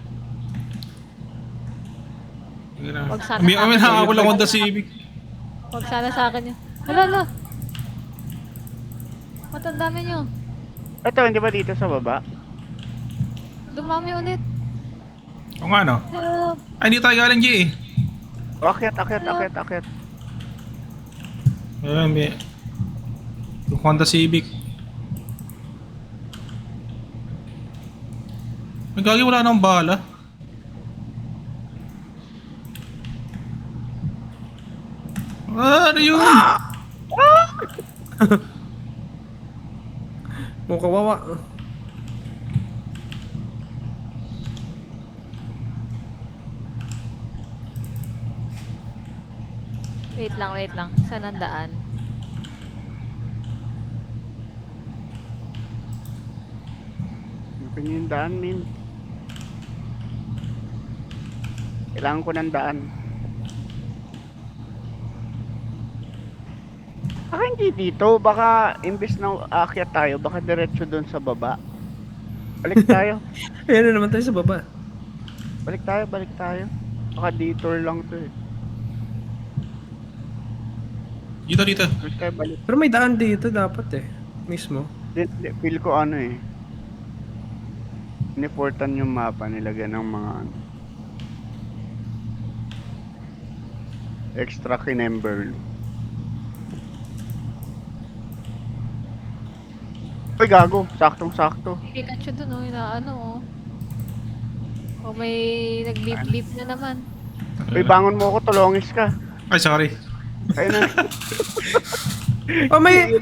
Hindi na. Wag sana May sa akin. nakakawala lang Honda Civic. Huwag sana sa akin yun. Hala, hala. Matandami nyo. Ito, hindi ba dito sa baba? Dumami ulit. O nga, no? Help. Ay, hindi tayo galing, G eh. Akyat, akyat, akyat, akyat. Ayun, may... Yung Honda Civic. May gagi, wala nang bala. Ano yun? Mukha kawawa. Wait lang, wait lang. Saan ang daan? Ano yung daan, Min? Kailangan ko ng daan. Baka hindi dito. Baka imbis na aakyat tayo, baka diretso doon sa baba. Balik tayo. Ayan na naman tayo sa baba. Balik tayo, balik tayo. Baka detour lang to eh. Dito, dito. Balik tayo, balik. Pero may daan dito dapat eh. Mismo. Feel ko ano eh. Iniportan yung mapa, nilagyan ng mga ano. Extra kinember. Uy, gago. Saktong-sakto. Pikachu dun, oh. Inaano, oh. O may nag-beep-beep na naman. Uy, bangon mo ako, tulongis ka. Ay, sorry. Ayun na. Oh, may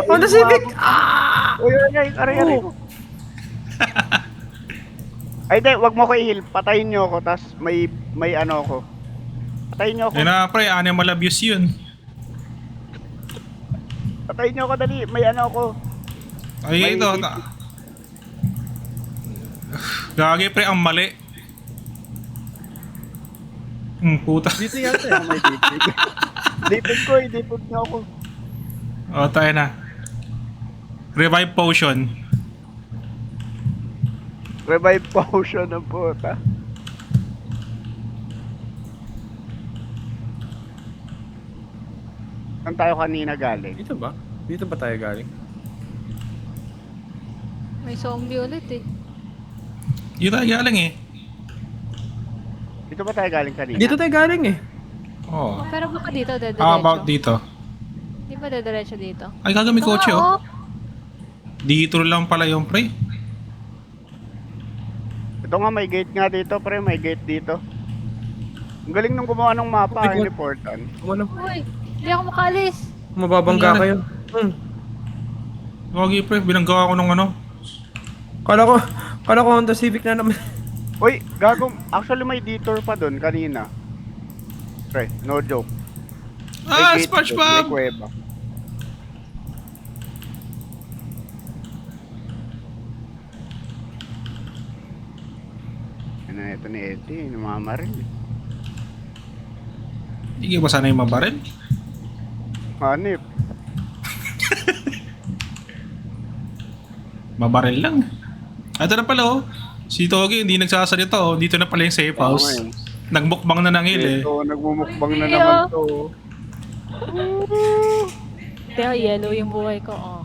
Honda Civic! Ah! Uy, aray ko. Ay, di, wag mo ko i-heal. Patayin nyo ako, tas may ano ako. Patayin nyo ako. Yun na, pre. Animal abuse yun. Patayin nyo ako, dali. May ano ako. Ay, May- ito. Gagi, pre. Ang mali. Puta. Dito yata eh. May dipid. Dipid ko, dipid nyo ako. O, tayo na. Revive potion. Revive potion ng puta. Saan tayo kanina galing? Dito ba? Dito ba tayo galing? May zombie ulit, eh. Dito tayo galing eh. Dito ba tayo galing kanina? Dito tayo galing eh. Oh. Oh, pero baka dito, dediretso. How about dito? Di ba dediretso dito? Ay, gaga may kotse oh. Oo. Dito lang pala yung pre. Ito nga, may gate nga dito, pre. May gate dito. Ang galing nung gumawa ng mapa, Oh my God. iniportan. Kumano? Uy, hindi ako makalis. Mababangga Ano? kayo. Gagi pre, binangga ako ng ano. Kala ko Honda Civic na naman. Uy, gago. Actually, may detour pa doon kanina. Pre, no joke. May Ah, gate doon, May SpongeBob! kuweba. Ano ito ni Eddie, namamaril. Hindi ba sana yung mabaril? Hanip. Mabaril lang. Ito na pala oh. Si Togi hindi nagsasalita oh. Dito na pala yung safe house. Oo nga Nagmukbang na ng hill eh. Ito, nagmumukbang na Iyo. naman to. Kaya yellow yung buhay ko, oh.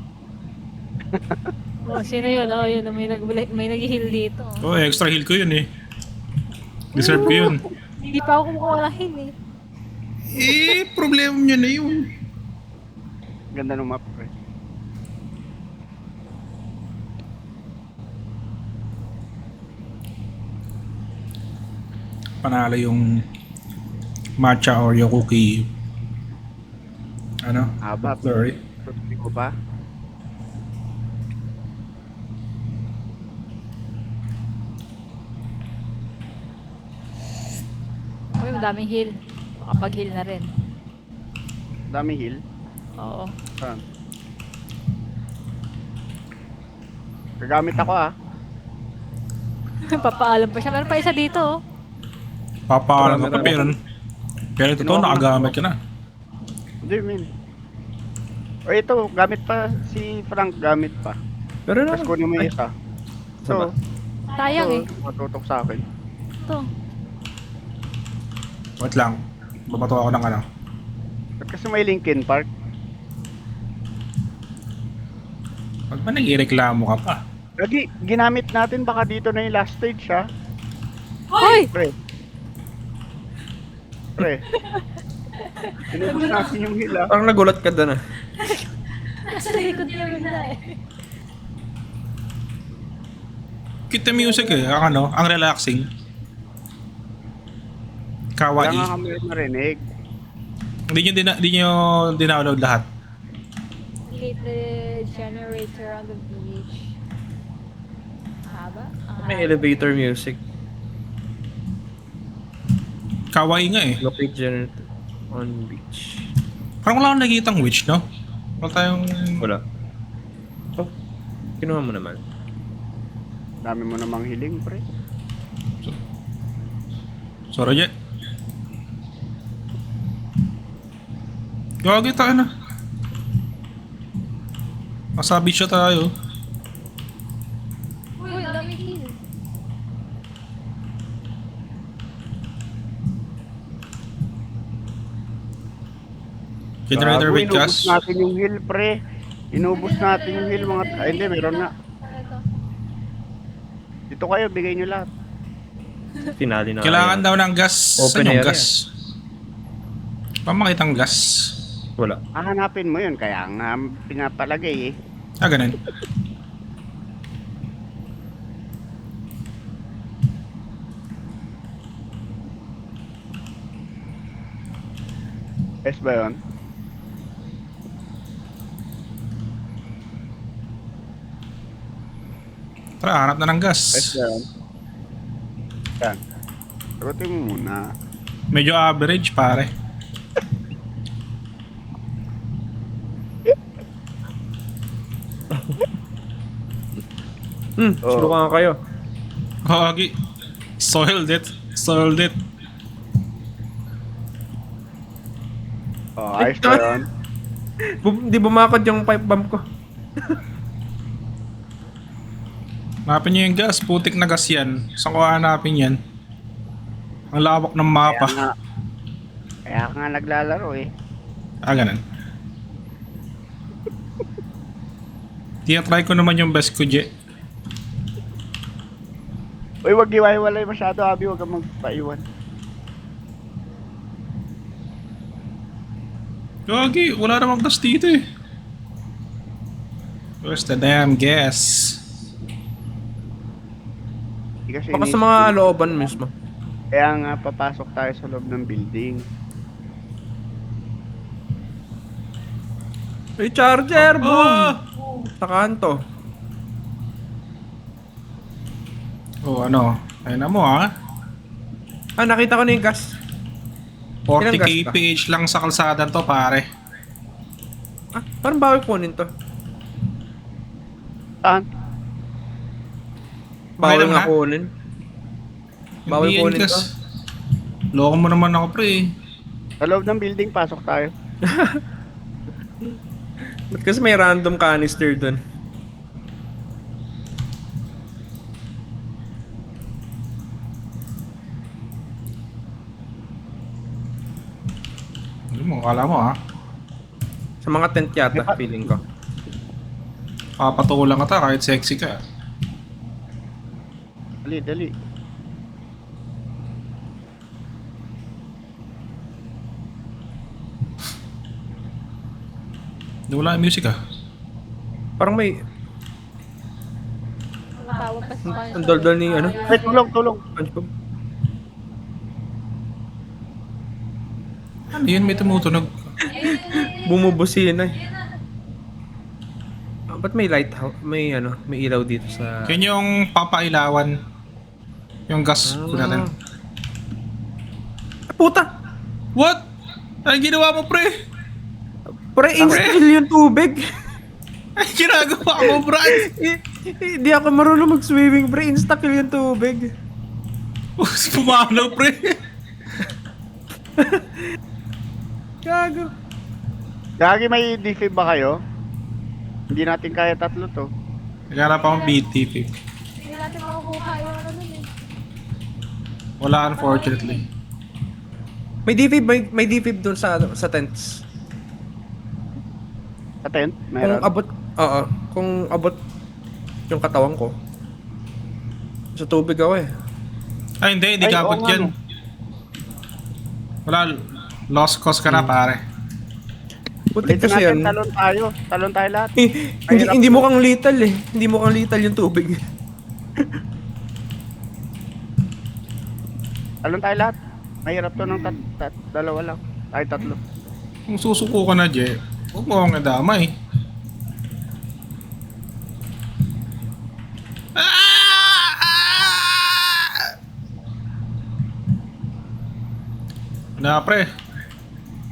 Oh, sino yun? Oh, yun. May nag-heal dito. Oh, extra heal ko yun eh. Deserve ko yun. Hindi pa ako kumukuha ng heal, eh. Eh, problema nyo na yun. Ganda ng map, pre. Panalo yung matcha Oreo cookie. Ano? Haba. Sorry. Hindi ko pa. Uy, madaming heal. Makapag-heal na rin. Dami heal. Oo. Saan? Gagamit ako ah. Papaalam pa siya. Meron pa isa dito, oh. Papaalam ka pa, Marami. pero totoo, Kinuha ko na. nakagamit ka na. Hindi, min. O ito, gamit pa si Frank, gamit pa. Pero na. Tapos kunin mo yung isa. Saan ba? Sayang eh. Matutok sa akin. Ito. Wait lang. Babato ako ng ano. Ba't kasi may Linkin Park? Pag ba nag-ireklamo ka pa? Lagi, ginamit natin baka dito na yung last stage ha. Hoy! Pre. Pre. Tinubos natin yung hill ha. Parang nagulat ka doon ah. Nasa likod namin na eh. Cute the music eh. Ang relaxing. Wala Kawaii. nga kami marinig. Hindi nyo dinownload lahat. Hate the generator on the beach. Haba? May elevator music. Kawaii nga eh. Locate generator on beach. Parang wala akong nakikitang witch, no? Wala tayong... Wala. Oh, kinuha mo naman. Dami mo namang hiling, pre. Sorry, Jet. Gagi tayo na. Nasa beach na tayo. Uy, ang dami kill. Generator Gago, with gas. Inubos natin yung hill, pre. Inubos natin yung hill, mga... Ay, hindi, meron na. Ito. Dito kayo, bigay nyo lahat. Tinali na. Kailangan kaya. daw ng gas. Open Saan yung area. gas? Pamakitang gas. Wala. Hahanapin mo yun, kaya nga pinapalagay eh. Ah, ganun. S ba yun? Tara, hanap na ng gas. S ba yun? Yan. Sagutin mo muna. Medyo average, pare. Oh. Sulukan kayo. Gagi. Soiled it. Soiled it. Oh, ayos ba yun? Hindi bumakad yung pipe bomb ko. Hanapin nyo yung gas. Putik na gas yan. Saan ko hanapin yan? Ang lawak ng mapa. Kaya ka nga naglalaro eh. Ah, ganun. Try ko naman yung best ko, Je. Uy, wag iwalay masyado, Abi. Wag kang magpaiwan. Gagi, wala namang gas dito eh. Where's the damn gas? Hindi kasi Baka sa inis- mga looban mismo. Kaya nga papasok tayo sa loob ng building. May charger! Boom! Ah! Sa kanto. Oh, ano? Ayun na mo, ha? Ah, nakita ko na yung gas. 40 Ilang gas ka? kph lang sa kalsada to, pare. Ah, parang bawal kunin to. Saan? Bawal lang, nga ha? kunin. Bawal Hindi yan kunin gas. to. Loko mo naman ako, pre. Sa loob ng building, pasok tayo. Ba't kasi may random canister dun? Ano mo, kala mo, ha? Sa mga tent yata, feeling ko. Papatulang ka ta kahit sexy ka. Dali, dali. Hindi wala yung music, ha? Parang may... Tawag pa sa Ang daldal ni ano? Wait, tulong. SpongeBob. Ano yun? May tumutunog. Bumubusina eh. Ah, ba't may lighthouse? May ano, may ilaw dito sa... Yun yung papailawan. Yung gas ko natin. Ah, puta! What? Ano ginawa mo, pre? Pre, insta-kill yung tubig. Ay, ginagawa mo, Brad. Hindi ako marunong mag-swimming, pre. Insta-kill yung tubig. Pumalo, pre. Gago. Gagi, may defib ba kayo? Hindi natin kaya tatlo to. Naghanap akong BTP. Hindi natin makukuha yung ano nun eh. Wala, unfortunately. May defib doon sa tents. Sa tent? Kung Meron. abot, oo. Kung abot yung katawan ko. Sa tubig ako eh. Ay, hindi Ay, kabot oo nga, yan. no. Wala, lost cause ka na, pare. Putik Ulitin kasi natin, yan. talon tayo. Talon tayo lahat. Hindi mukhang lethal eh. Hindi mukhang lethal yung tubig. Talon tayo lahat. Mahirap to ng dalawa lang. Ay, tatlo. Kung susuko ka na, Je, huwag mo akong nadamay. Na, pre.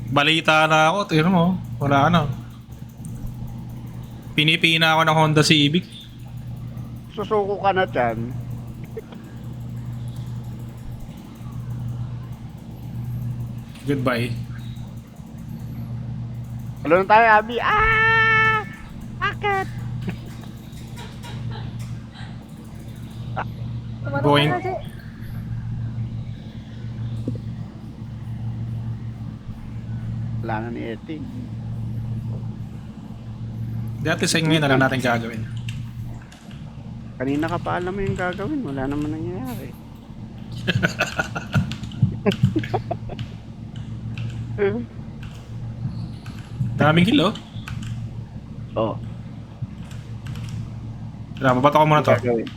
Balita na ako. Tignan mo. Wala na. Pinipina ako ng Honda Civic. Susuko ka na dyan. Goodbye. Talon tayo, Abby. Ah! Bakit? Tumanong Going. ka na, Jay. Wala na ni Eti. Dati sa ngayon na lang natin gagawin. Kanina ka pa alam mo yung gagawin. Wala naman nangyayari. Daming kill, oh. Oh. Tara, mabato ko muna to. Gagawin.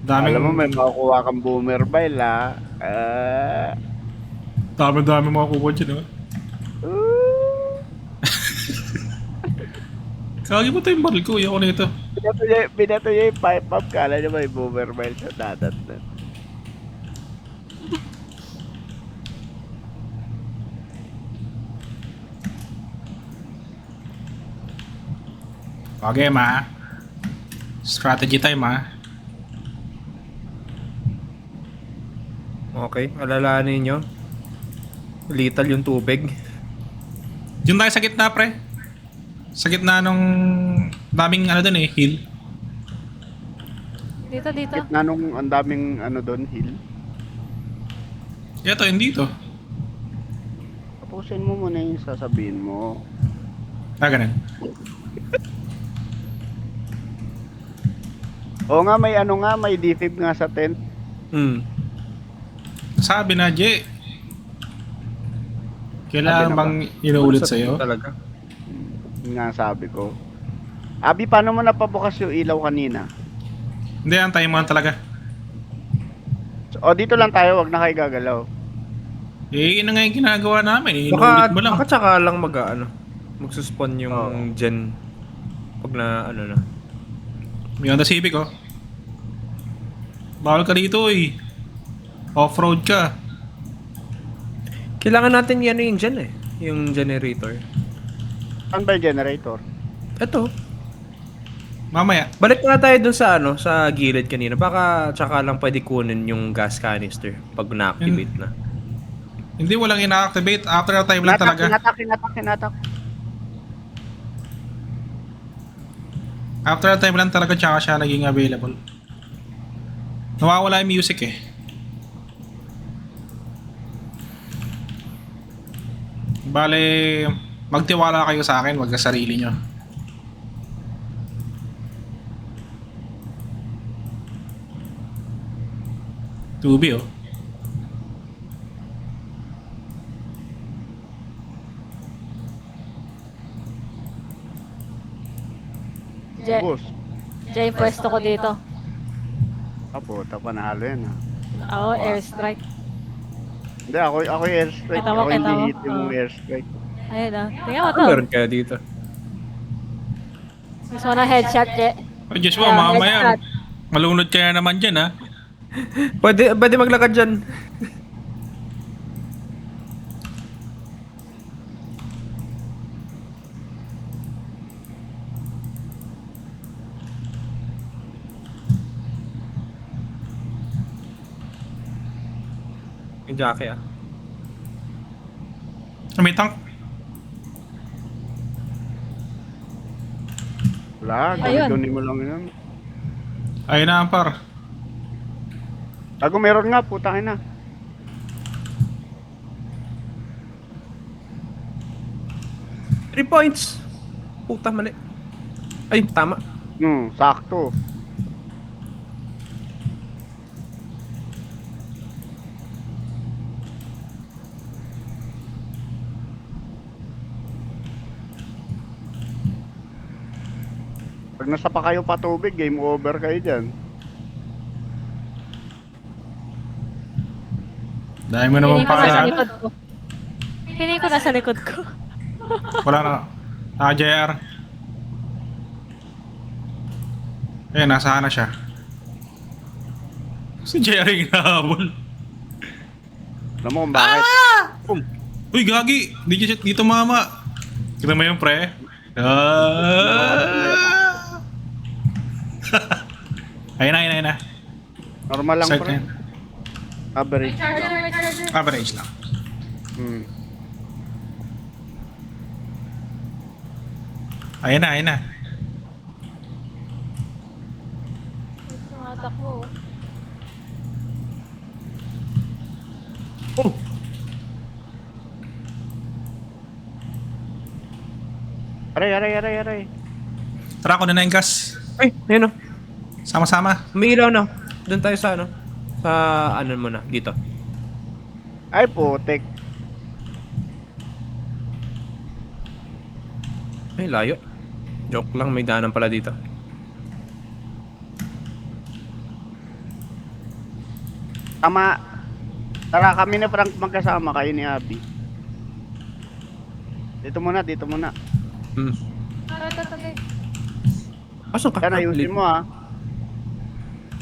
Daming, Alam mo, may makukuha kang boomer bile, ah. dami mga kukuha dyan, oh. Kagi mo tayong baril ko, ayoko na ito. Binato niya yung pipe up. Kala niya may boomer bile sa dadat na. Okay, ma. Strategy time, ma. Okay, alalahanin nyo. Lethal yung tubig. Yun tayo sa gitna, pre. Sa gitna nung daming ano dun eh, hill. Dito, dito. Na nung ang daming ano doon, hill. Ito, hindi to. Tapusin mo muna yung sasabihin mo. Ganun. Oo nga, may ano nga, may defib nga sa tent. Hmm. Sabi na, Je. Kailangan Sabi na bang inuulit Sa- sa'yo? Talaga. Yun nga ang sabi ko. Abi, paano mo napabukas yung ilaw kanina? Hindi, antayin mo lang talaga. O, dito lang tayo, wag na kayo gagalaw. Eh, yun na nga yung ginagawa namin. Inuulit mo lang. Baka tsaka lang magsuspawn yung Oo. gen pag na ano na. May Honda Civic, oh. Bawal ka dito, eh. Off-road ka. Kailangan natin yan yung gen eh. Yung generator. Saan ba yung generator? Eto. Mamaya. Balik nga tayo dun sa ano, sa gilid kanina. Baka tsaka lang pwede kunin yung gas canister pag na-activate na. Hindi, walang ina-activate. After a time lang talaga. Hinatak. After a time lang talaga tsaka siya naging available. Nawawala yung music eh. Bale, magtiwala kayo sa akin, wag sa sarili nyo. Tubi, oh. Jay, Boss. Jay, pwesto ko dito. Apo, panalo yan ha. Ako, airstrike. Hindi, ako yung airstrike. Kita mo, Ako kita hindi mo. hit yung Oo. airstrike. Ayun ah. Tingnan mo to. Ano meron kaya dito? Gusto mo ng headshot, Jay? Oh, Joshua, mamaya. Malunod ka na naman dyan, ha? Pwede maglakad dyan. Jackie ah. May tank. Wala, Ayun. gawin mo lang yun. Ayun na, Ampar. Bago meron nga, putakin na. Three points! Puta, mali. Ay, tama. Sakto. Pag nasa pa kayo patubig, game over kayo dyan. Dahil mo naman Feeling ko nasa pa. likod ko. Feeling ko nasa likod ko. Wala na. JR. Ayun, nasa na siya. Si JR yung nahabol. Alam mo kung bakit? Uy, gagi! Dito mama. Kita mo yung pre? Ayun na. Normal lang Start pre. na yan. Average. Average lang. Hmm. Ayun na. Tumatakbo. Oh! Aray. Tara ko na yung gas. Ay, ayun oh. Sama-sama. May ilaw na. Doon tayo sa ano. Sa ano mo na, dito. Ay, putik. Ay, layo. Joke lang, may daanan pala dito. Tama. Tara, kami na Frank magkasama, kayo ni Abby. Dito muna. Hmm. Tabi. Asan ka? Yan, ayusin mo ha.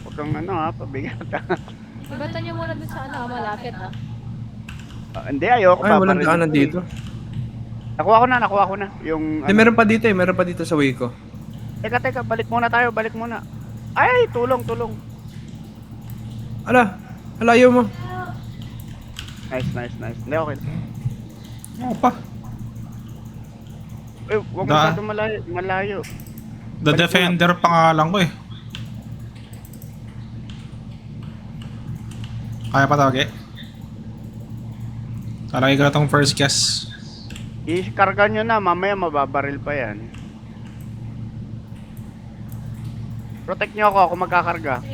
Huwag kang pabigat ha. Ibatan niyo muna dun sa malapit ah. Hindi, ayoko Ay, pa. walang daanan dito. Nakuha ko na. Yung, Hindi, meron pa dito eh. Meron pa dito sa way ko. Teka, balik muna tayo. Ay, tulong. Ala, alayo mo. Nice. Hindi, okay. Oo pa. Uy, huwag Da. masyado malayo. The Defender pangalan ko eh. Kaya pa tawag eh. Talagay ko na tong first guess. I-karga nyo na, mamaya mababaril pa yan. Protect nyo ako magkakarga.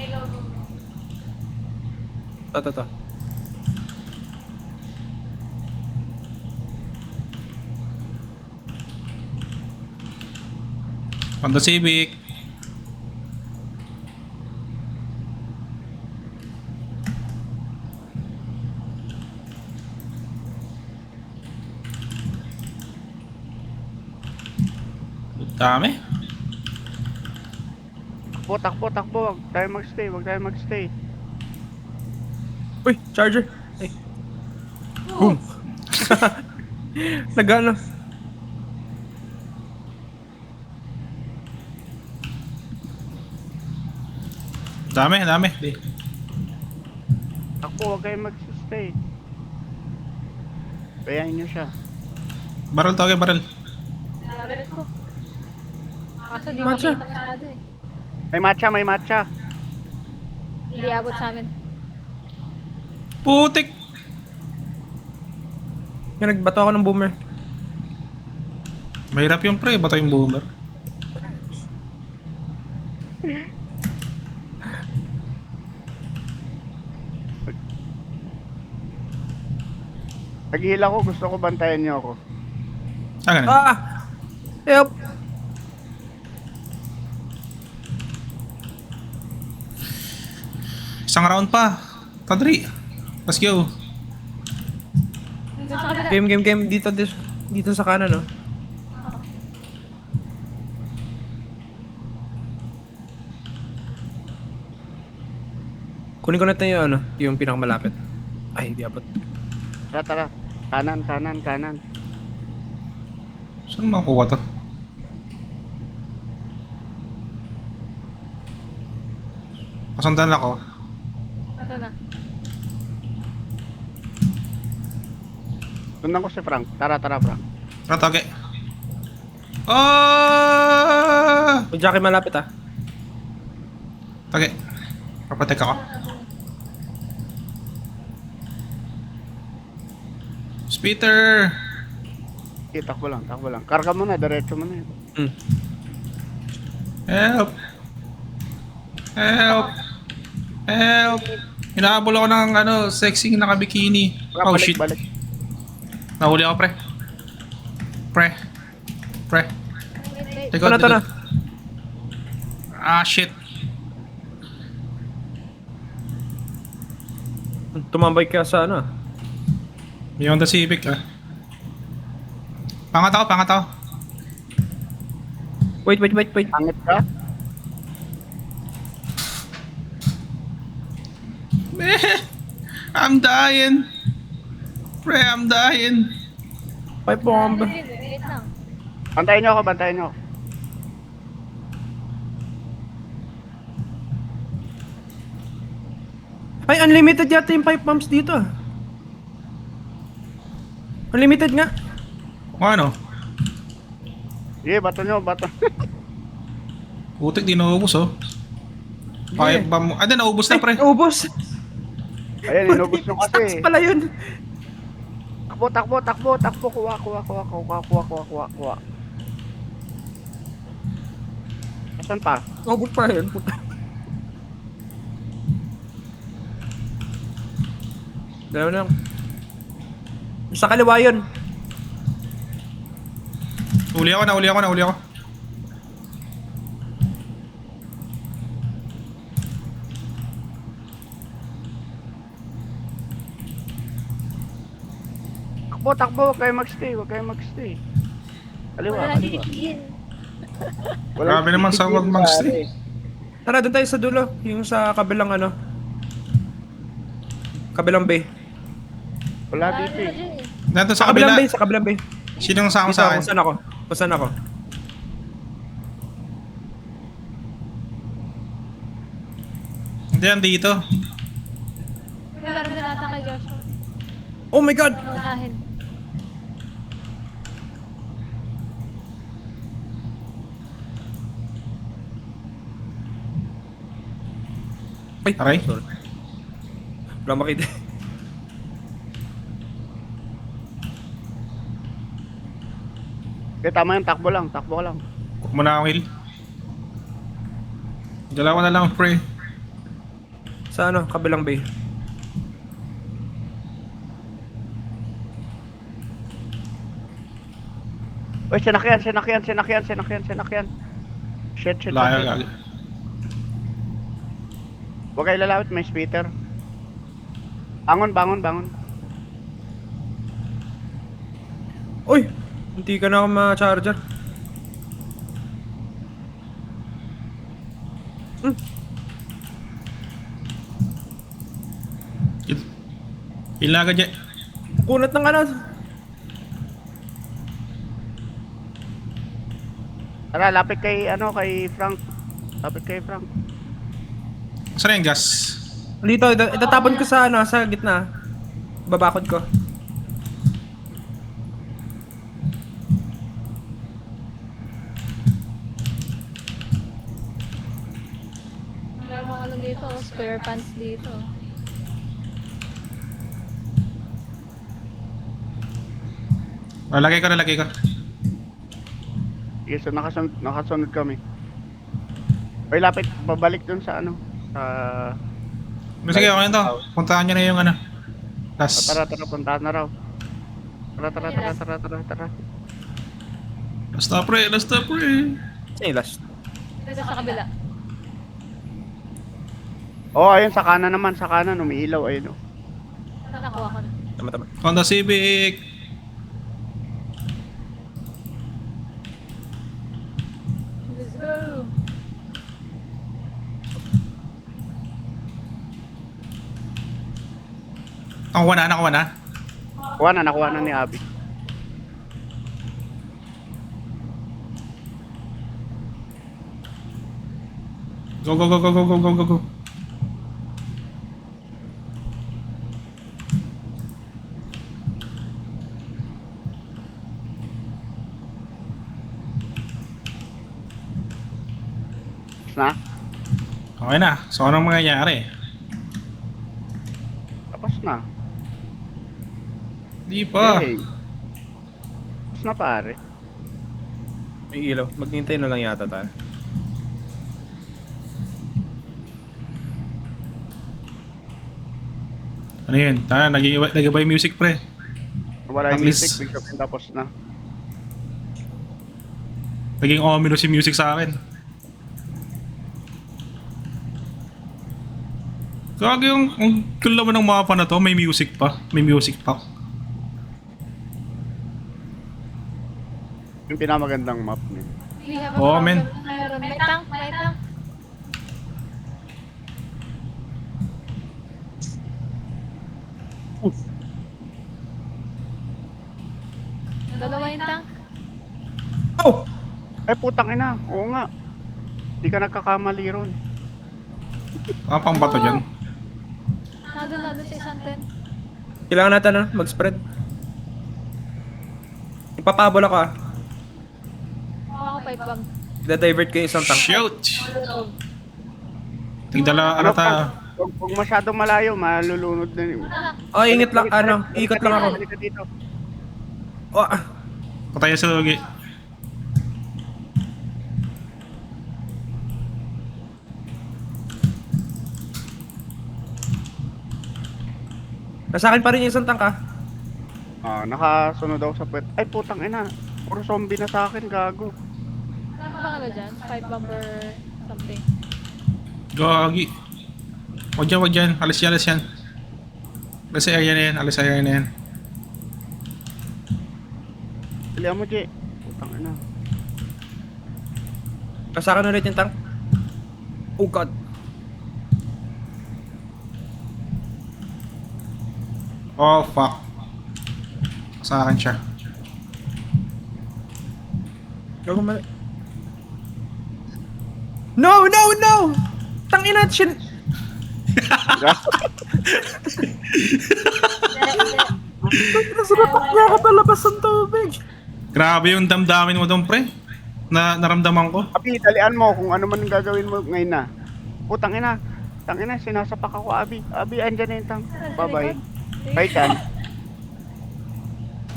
Ito. Honda Civic. Dami. Takbo. Huwag tayo magstay. Uy, charger. Ay. Boom. Nagana. Dami. Di. Takbo, huwag kayo magsistay. Bayahin nyo siya. Barrel tawag barrel. Lapit ko. Kaso di Matcha. makita masyado eh. May matcha. Hindi abot sa amin. Putik. Yung nagbato ako ng boomer. Mahirap yung pre. Bato yung boomer. Naghihila ko, gusto ko bantayan nyo ako. Ganun. Ah! Help! Isang round pa. Tadri. Let's go. Dun sa kabila. Game. Dito sa kanan, no? Kunin ko natin yung yung pinakamalapit. Ay, di abot. Tara. Kanan. Saan makuha to? Pasundan ako. Ito na. Tundan ko si Frank. Tara, Frank. Ratoge. Oh! May Jackie malapit ah. Tage. Papatek ako. Speeder! Okay, takbo lang. Karga mo na, diretso mo na yun. Hmm. Help! Help! Help! Hinahabol ako ng sexy nakabikini. Oh shit. Balik. Nahuli ako, pre. Pre. Wait. Take out, Ito na. Ah, shit. Tumambay ka sa ano ah. Beyond the Civic, ah. Pangat ako. Wait. Angit ka? I'm dying. Pre, I'm dying. Pipe bomb. Wait lang. Bantayan niyo ako. Ay, unlimited yata yung pipe bombs dito ah. Unlimited nga. Kung ano? Sige, bato niyo. Putik, di naubos, oh. Pipe bomb. Ano, naubos na, pre. Ubos. Ayan, inubos nyo Stocks kasi. pala yun. Takbo. Kuha. Asan pa? Ubos pa yun. Puta. Dalawa na lang. Sa kaliwa yun. Uli ako. Takbo. Huwag kayo magstay. Wala Kaliwa. titigil. Grabe naman sa wag magstay. Tara, doon tayo sa dulo. Yung sa kabilang ano. Kabilang bay. Wala dito eh. dyan eh. Nandun Sa sa kabila. kabilang bay. Sinong sama Dito, sa akin? kung saan ako. Hindi, andito. Meron din ata kay Joshua. Oh my god! Unahin. Ay, Aray. sorry. Wala makita. Okay, tama yun. Takbo ka lang. Huwag mo na akong heal. Dalawa na lang, pre. Sa ano, kabilang bay. Uy, sinakyan. Shit. Layo, gagi. Huwag kayo lalawit, may speeder. Bangon. Uy! Hindi ka na ako ma-charger. Ilaga dyan. Kunat ng ano. Tara, lapit kay Frank. Saan yung gas? Dito, itatapon ko sa ano, sa gitna. Babakod ko. Meron mga ano dito, square pants dito. Lagay ko. Sige, so nakasunod kami. Uy, lapit. Babalik dun sa ano. Sige, okay na to. Puntahan nyo na yung ano. Gas. Tara, puntahan na raw. Tara. Last na, pre. Saan yung last? Dito sa kabila. Oh, ayun, sa kanan naman. Umiilaw, ayun. Nakuha ko na. Tama. Honda Civic. Let's go! Nakuha na. Nakuha na ni Abby. Go. na? Okay na. So, anong mangyayari? Tapos na. Di pa. Hey. Tapos na pare. May ilaw. Maghintay na lang yata tayo. Ano yun? Nag-iba yung music, pre. Wala At yung music, least- big sabihin tapos na. Naging ominous yung music sa akin. Kaya yung cool naman ng mapa na to, may music pa. May music pa. Yung pinamagandang map niya. We have Oo, problem. men. Meron. May tank, may tank. Dalawa yung tank. Oh! Ay putang ina, oo nga. Di ka nagkakamali ron. Pang bato dyan. Nandun sa isang tent. Kailangan natin na mag-spread. Ipapabol ako ah. Ako ako 5 bomb. Ida-divert ko yung isang tank. Shoot! Tigdala, ano ta? Huwag masyadong malayo, malulunod na yun. Oh, ingit lang. Ano? Ikot lang ako. Halika dito. Oh, ah. Patay sa lugi. Nasa akin pa rin yung isang tank ah. Nakasunod ako sa puwet. Ay putang ina. Puro zombie na sa akin, gago. Ano ba ano dyan? 5 bomber something. Gagi. Wag dyan. Alis yan. Alis sa area na yan. Alis sa area na yan. Pilihan mo, Jay. Putang ina. Nasa akin ulit yung tank. Oh god. Oh, fuck. Sa akin siya. Gago mali. No! Tangina, shit! Nasurapat niya ako palabas ng tubig. Grabe yung damdamin mo doon, pre. Naramdaman ko. Abi, talian mo kung ano man ang gagawin mo ngayon na. Putang ina. Tangina, sinasapak ako, Abi. Abi, andyan na yung tank. Bye-bye. Bye, Chan.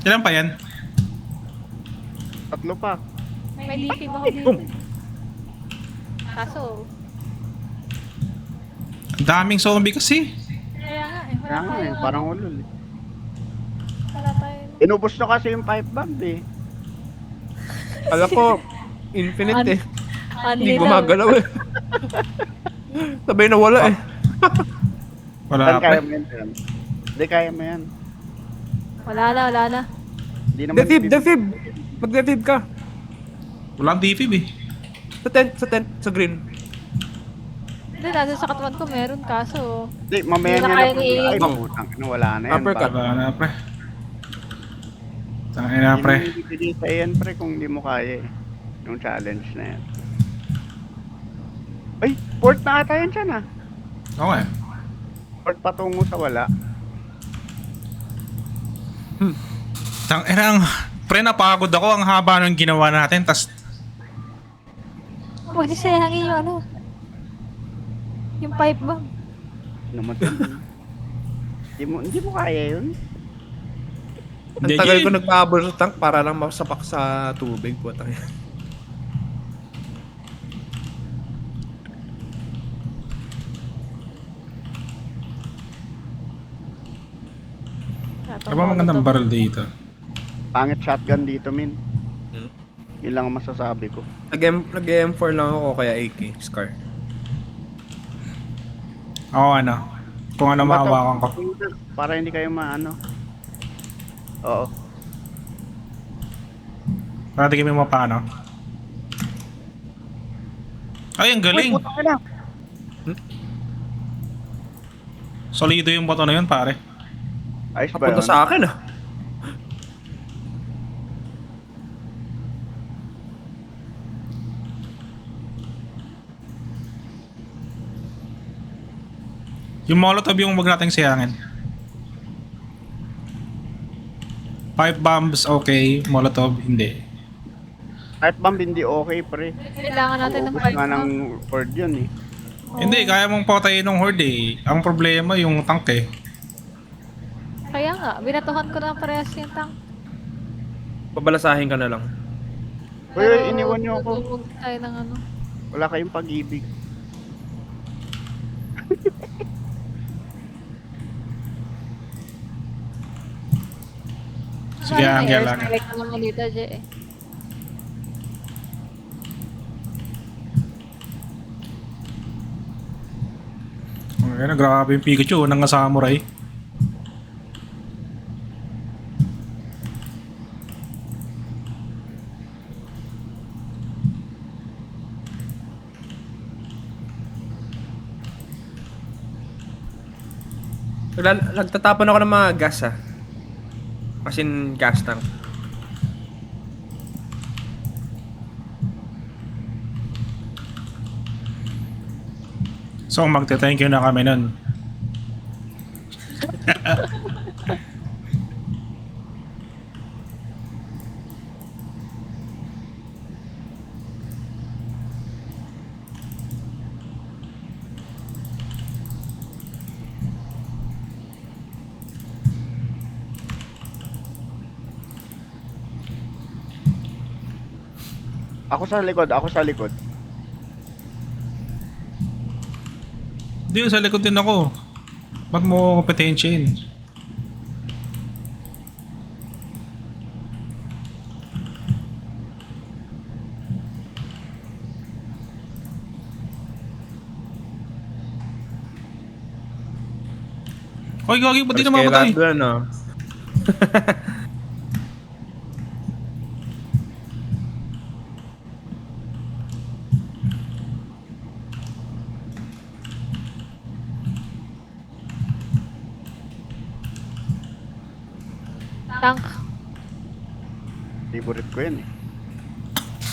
Ilan pa yan? Tatlo pa. May leafy ba ako dito? Kaso, Ang daming zombie kasi. kaya nga eh. Kaya nga eh, parang ulol eh. Wala tayo. Inubos na kasi yung pipe bomb eh. Alam ko, infinite eh. Hindi Unli lang. gumagalaw eh. Sabay na wala eh. Wala Saan pa. kaya mo yan, Chan? Hindi kaya mo yan. Wala na. Hindi naman. Defib! Mag-defib ka. Walang defib eh. Sa tent, sa green. Hindi, nasa sa katawan ko meron kaso. Hindi, mamaya Hindi na niya kaya na. ni- Ay, putang ina, wala na yan. Uppercut. Wala na, pre. Tangin na, pre. Hindi mo ibibigay sa yan, pre, kung hindi mo kaya eh. Yung challenge na yan. Ay, port na ata yan, Chan ah. Okay. Port patungo sa wala. Tangin pre, napagod ako. Ang haba ng ginawa natin. Tas, Huwag di sayangin yung ano. Yung pipe bomb. Naman hindi mo kaya yun. Ang Hindi, tagal Jay. ko nagpahabol sa tank para lang masapak sa tubig. Putang ina. ano ba magandang barrel dito? Pangit shotgun dito, min. Hmm. Yun lang ang masasabi ko. Nag-M4 lang ako kaya AK, Scar. Oo, ano. Kung ano Bato, mahawakan ko. para hindi kayo maano. Oo. Para di kami mapano. Ay, ang galing. Uy, putang ina. Solido yung bato na yun, pare. Ayos ba Papunta yun? sa akin ah. Yung molotov yung wag nating sayangin. Pipe bombs, okay. Molotov, hindi. Kahit bomb hindi okay, pre. Kailangan natin ng Ubus fight nga na. ng horde yun eh. Hindi, kaya mong patayin ng horde eh. Ang problema yung tank eh. Kaya nga, binatuhan ko na parehas yung tank. Pabalasahin ka na lang. Uy, iniwan niyo ako. Lumog tayo ng ano. Wala kayong pag-ibig. Sige, Angel lang. Like naman dito, Jay. Ano, grabe yung Pikachu ng samurai. Nagtatapon ako ng mga gas ha. As in gas tank. So magte-thank you na kami nun. Ako sa likod, ako sa likod. Hindi, sa likod din ako. Ba't mo kompetensyahin? Oy, gagi, ba't di na mamatay? Doon, no? Tank. Favorite ko yan eh.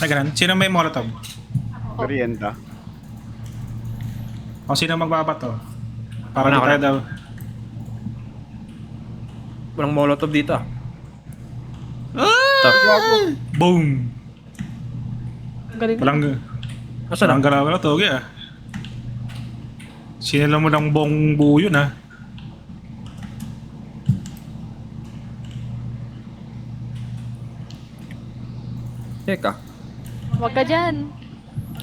Ay, ganun. Sino may molotov? Merienda. O sino magbabato? Para Ako di na, tayo ako na. daw. Walang molotov dito ah. Boom! Ang galing. Walang, Asa na? walang galaw na togi ah. Sinila mo ng buong buo yun ah. Teka. Huwag ka dyan.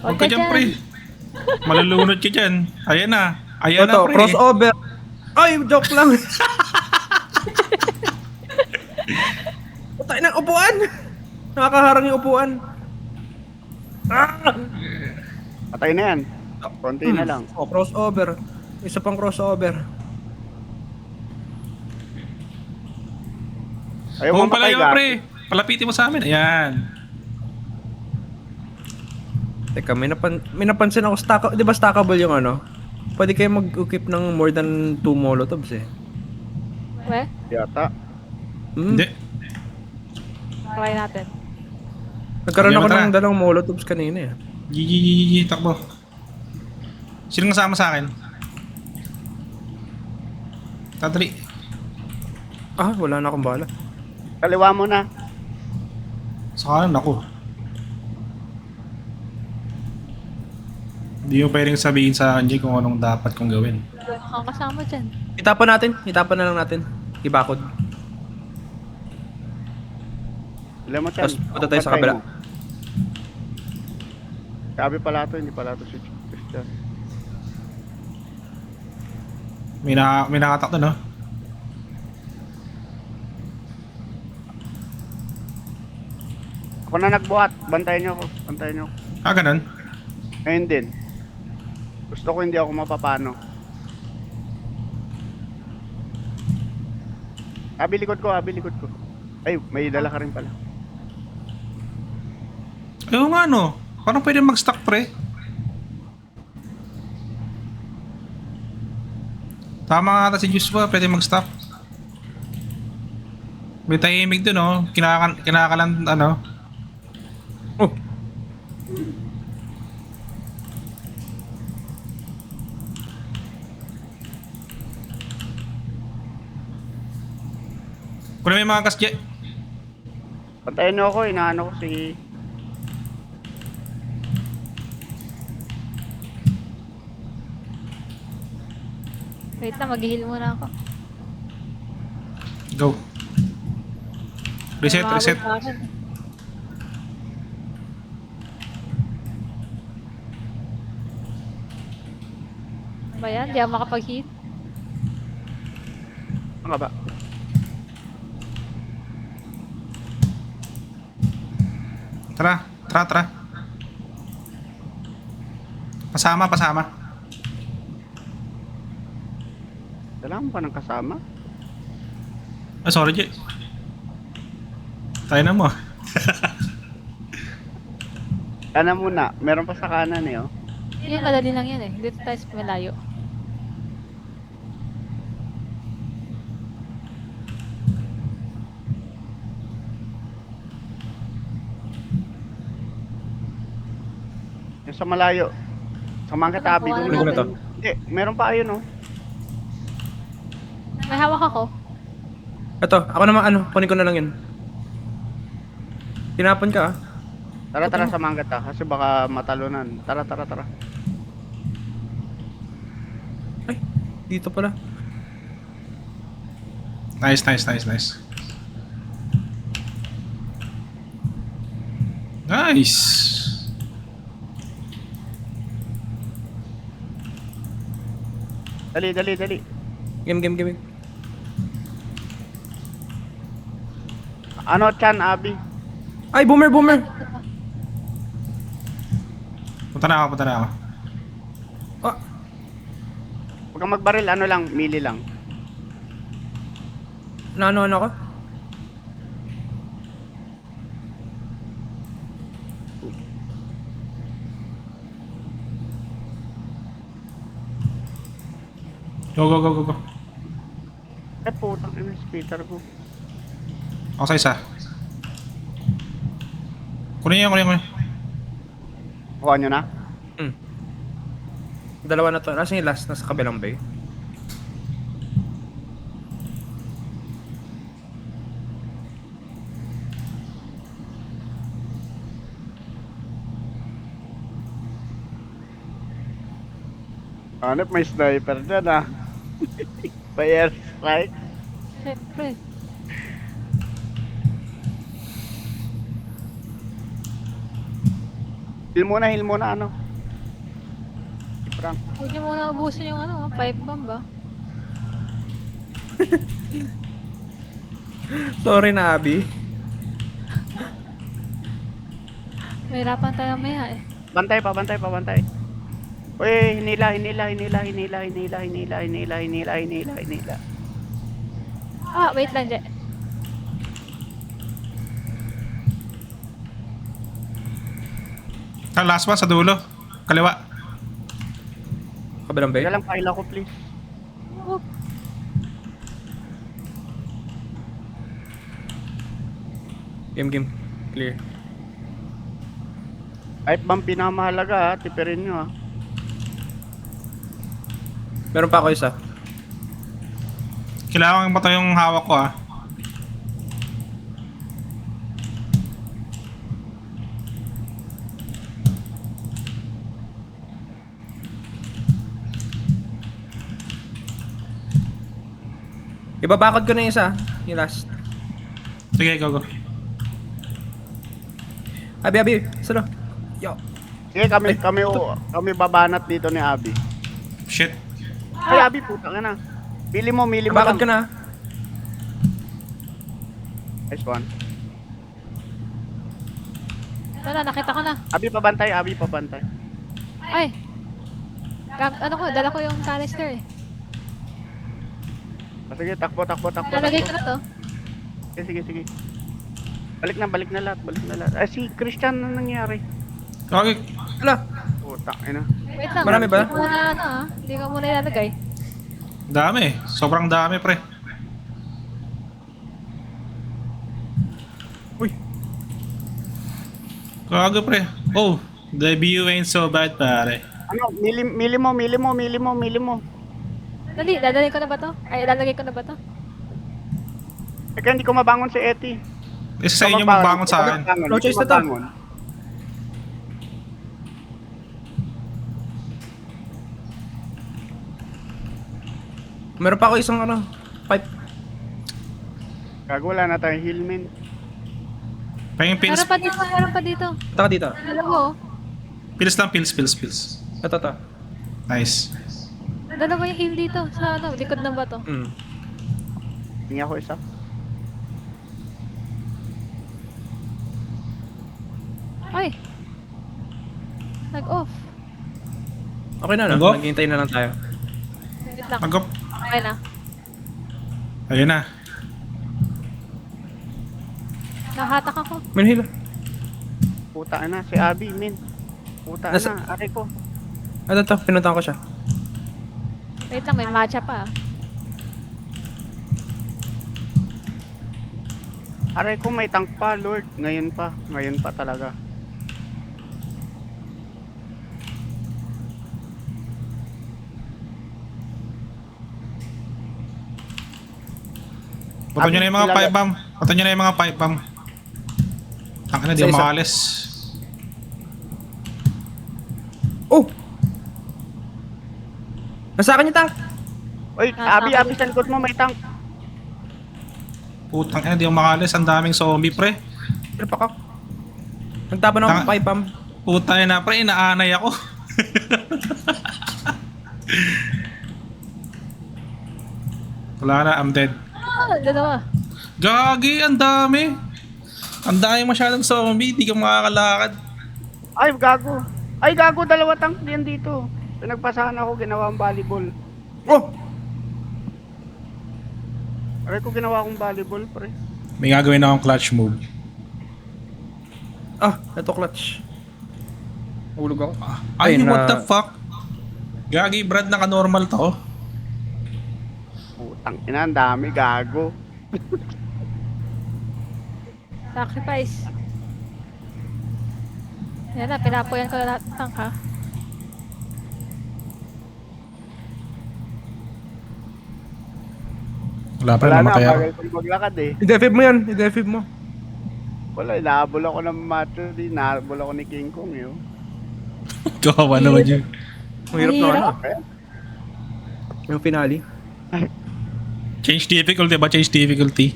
Huwag ka dyan, pre. Malulunod ka dyan. Ayan na. Ayan na, Ito, pre. crossover. Ay, joke lang. Putay ng upuan. Nakakaharang yung upuan. Ah! Patay na yan. Konti na lang. Oh, crossover. Isa pang crossover. Ayaw Huwag mo pala matay, yun, Gar. pre. Palapitin mo sa amin. Ayan. Teka, may napansin ako di ba stackable yung ano? Pwede kayo mag-equip ng more than 2 molotovs eh. We, Yata. Hindi. try natin. Nagkaroon Sige, ako tara. ng dalawang molotovs kanina eh. Gigi, takbo. Sino kasama sa akin? Tatali. Ah, wala na akong bala. Kaliwa mo na. Sa kanan ako. Hindi mo pwedeng sabihin sa akin, Jay, kung anong dapat kong gawin. Ang kasama dyan. Itapan na lang natin. Ibakod. Ilan mo dyan? Tapos punta tayo sa Patay kabila. mo. Sabi pala to, hindi pala to si Christian. May nakatak doon, no? Ako na nagbuhat. Bantayan niyo ako. Bantayan niyo ako. Ah, ganun. Ngayon din. Gusto ko hindi ako mapapano. Likod ko. Ay, may dala ka rin pala. Ayaw nga, no? Parang pwede mag-stack, pre. Tama nga ata si Joshua, pwede mag-stack. May tahimik doon, no? Kinakalan, ano? Oh, Kung may mga kasje. Bantayan niyo ako. Inaano ko si... Wait lang, mag-heal muna ako. Go. Reset, May reset. umabot sa akin. Ano ba yan? Di ako makapag-heal. Ano ba? Tara, tara, tara. Pasama, pasama. Kailangan mo pa ng kasama? Ah, sorry, Jay. Tayo na mo. Kanan muna. Meron pa sa kanan eh, oh. Yun, madali lang yan eh. Dito tayo sa malayo. Yung sa malayo. Samahan kita, Abi. Ano ko na to? Hindi, meron pa ayun, oh. May hawak ako. Ito, ako naman ano, kunin ko na lang yun. Tinapon ka ah. Tara, tara, samahan kita. Kasi baka matalunan. Tara, tara, tara. Ay, dito pala. Nice, nice, nice, nice. Nice. Dali, dali, dali. Game, game, game. Ano, Chan, Abi? Ay, boomer, boomer! Punta na ako, punta na ako. Ah, Huwag kang magbaril, ano lang, mili lang. ano ka? Go, go, go, go, go. Eh, putang ina, speeder ko. Ako sa isa. Kunin yan, kunin, kunin. Kuha nyo na? Hmm. Dalawa na to. Nasaan yung last? Nasa kabilang bay? Hanip, may sniper dyan, ah. May airstrike. Siyempre. Heal muna, ano. Frank. Huwag niyo muna ubusin yung ano, pipe bomb ba? Sorry na, Abby. Mahirapan tayo maya eh. Bantay pa, bantay pa, bantay. Uy, hinila, hinila, hinila, hinila, hinila, hinila, hinila, hinila, hinila, hinila. Ah, wait lang, Je. Ah, last one sa dulo. Kaliwa. Kabilang bay? Teka lang, file ako, please. Oh, Game, game. Clear. Kahit bang pinamahalaga, ha, tipirin nyo, ha. Meron pa ako isa. Kailangan ba ito yung hawak ko ah? Ibabakod ko na yung isa. Yung last. Sige, go, go. Abi, Abi. Salo. Yo. Sige, kami babanat dito ni Abi. Shit. Ay, Abi, puta ka na. Mili mo Ibabakod lang. ko na. Nice one. ito na, nakita ko na. Abi, pabantay. Ay! Ano ko, dala ko yung canister eh. Sige, takbo. Nalagay ko na to. Sige. Balik na lahat. Ay, si Christian na nangyari. Okay. Ala. Puta, ina. Wait lang. Marami ba? Hindi ko muna ano ah. Hindi ko muna ilalagay. Dami. Sobrang dami, pre. Uy. Kago, pre. Oh, the view ain't so bad, pare. Ano, mili mo. Dali, dadalhin ko na ba to? Ay, ilalagay ko na ba to? Teka, hindi ko mabangon si Eti. Isa sa inyo magbangon sa akin. No choice na to. Meron pa ako isang ano, pipe. Gago, wala na tayong heal, men. Pahing pills. Meron pa dito. Taka dito. Dalawa oh. Pills lang, pills. Ito. Nice. Dalawa yung heal dito sa ano, likod ng bato. Tingnan ko isa. Ay! Nag-off. Okay na, no? Go. Naghihintay na lang tayo. Wait lang. Magop. Okay na. Ayun na. Nakahatak ako. Manhila. Puta na, si Abby, men. Puta Nasa- na, ari ko. Ito, pinuntahan ko siya. Wait lang, may matcha pa. Aray ko, may tank pa, Lord. Ngayon pa talaga. Puto nyo na yung mga Abi, pipe bomb. Puto nyo na yung mga pipe bomb. Tangin na, di ako Isa-isa. makalis. Oh! Nasa akin yung tank! Oy, Nasa Abby, akin Abby, sa likod mo may tank. Putang ina, di ako makalis. Ang daming zombie, pre. Pero pa ako. Nagtapan ako ng pipe bomb. Puta na, pre. Inaanay ako. Wala na, I'm dead. Ah, dalawa. Gagi, ang dami. Ang dami masyadong zombie. Di ka makakalakad. Ay, gago, dalawa tank din dito. Pinagpasahan ako, ginawa ang volleyball. Oh! Aray ko, ginawa akong volleyball, pre. May gagawin akong clutch move. Ah, ito clutch. Hulog ako. Ay, Ay, what na- the fuck? Gagi, Brad, naka-normal to. Putang ina, ang dami, gago. Sacrifice. Yan na, pinapuyan ko na lahat ng tank ha. Wala pa Wala naman na, kaya. bagal kong maglakad eh. I-defib mo yan. I-defib mo. Wala, inahabol ako ng matter, inahabol ako ni King Kong, yun. Kawawa naman yun. Mahirap na Mahirap. ano. Yung finale. Change difficulty ba? Change difficulty.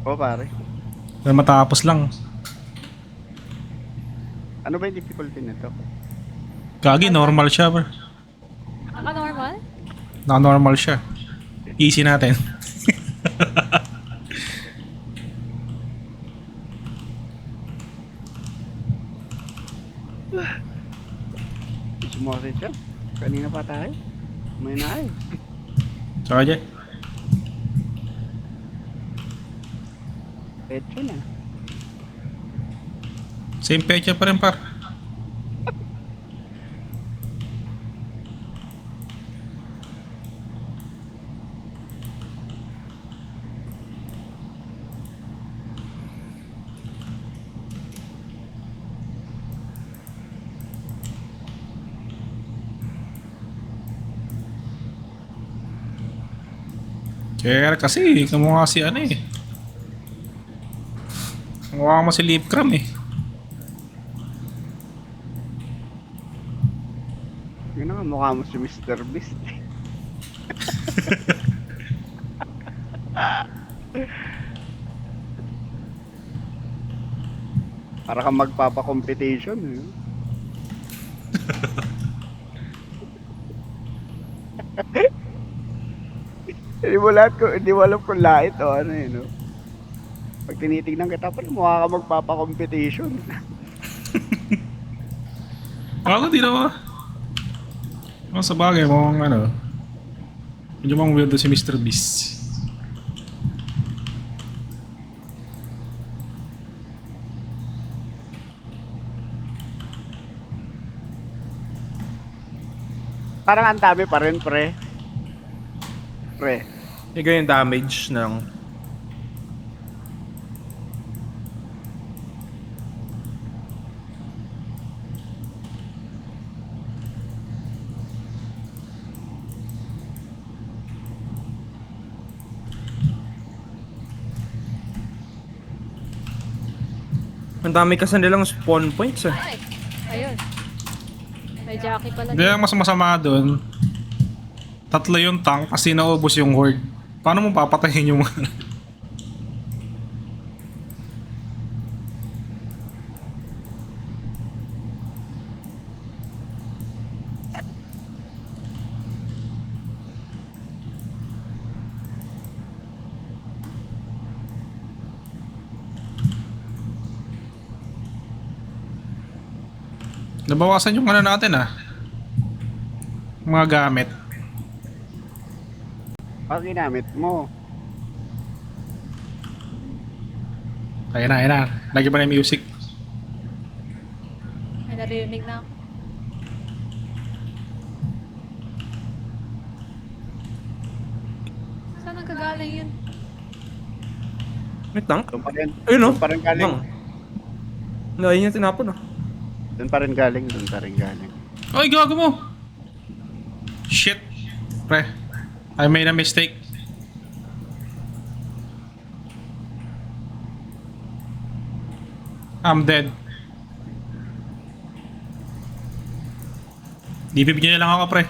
Oo, pare. Na matapos lang. Ano ba yung difficulty nito? Gagi, normal siya, bro. Naka-normal? Naka-normal siya. Easy natin. Sumori siya. Kanina pa tayo. May na ay. Saka dyan. Petro na. Same pecha pa rin, par. Kaya kasi, kamukha si ano eh. Kamukha mo si Lipcram eh. Yun na nga, mukha mo si Mr. Beast. Para kang magpapa-competition. Eh. Hindi mo alam kung lait o ano eh, no? Pag tinitignan kita pa, mukha ka magpapa-competition. Ako di naman. Sa bagay, mukhang ano. Medyo mang weirdo si Mr. Beast. Parang ang dami pa rin, pre. Pre. Yung ganyan damage ng... Ang dami kasi nilang spawn points eh. Ay! Ayun. May jockey pala. Hindi ang mas masama doon. Tatlo yung tank kasi naubos yung horde. Paano mo papatayin yung mga... Nabawasan yung ano natin mga gamit. Pag ginamit mo. Ayan na. Lagi ba na yung music? May naririnig na ako. Saan ang kagaling yun? May tank? Doon pa rin. Ayun no? Doon pa rin galing. Ayun yung tinapon oh. Doon pa rin galing. Doon pa rin galing. Ay, gago mo! Shit. Pre, I made a mistake. I'm dead. DPP niya lang ako, pre.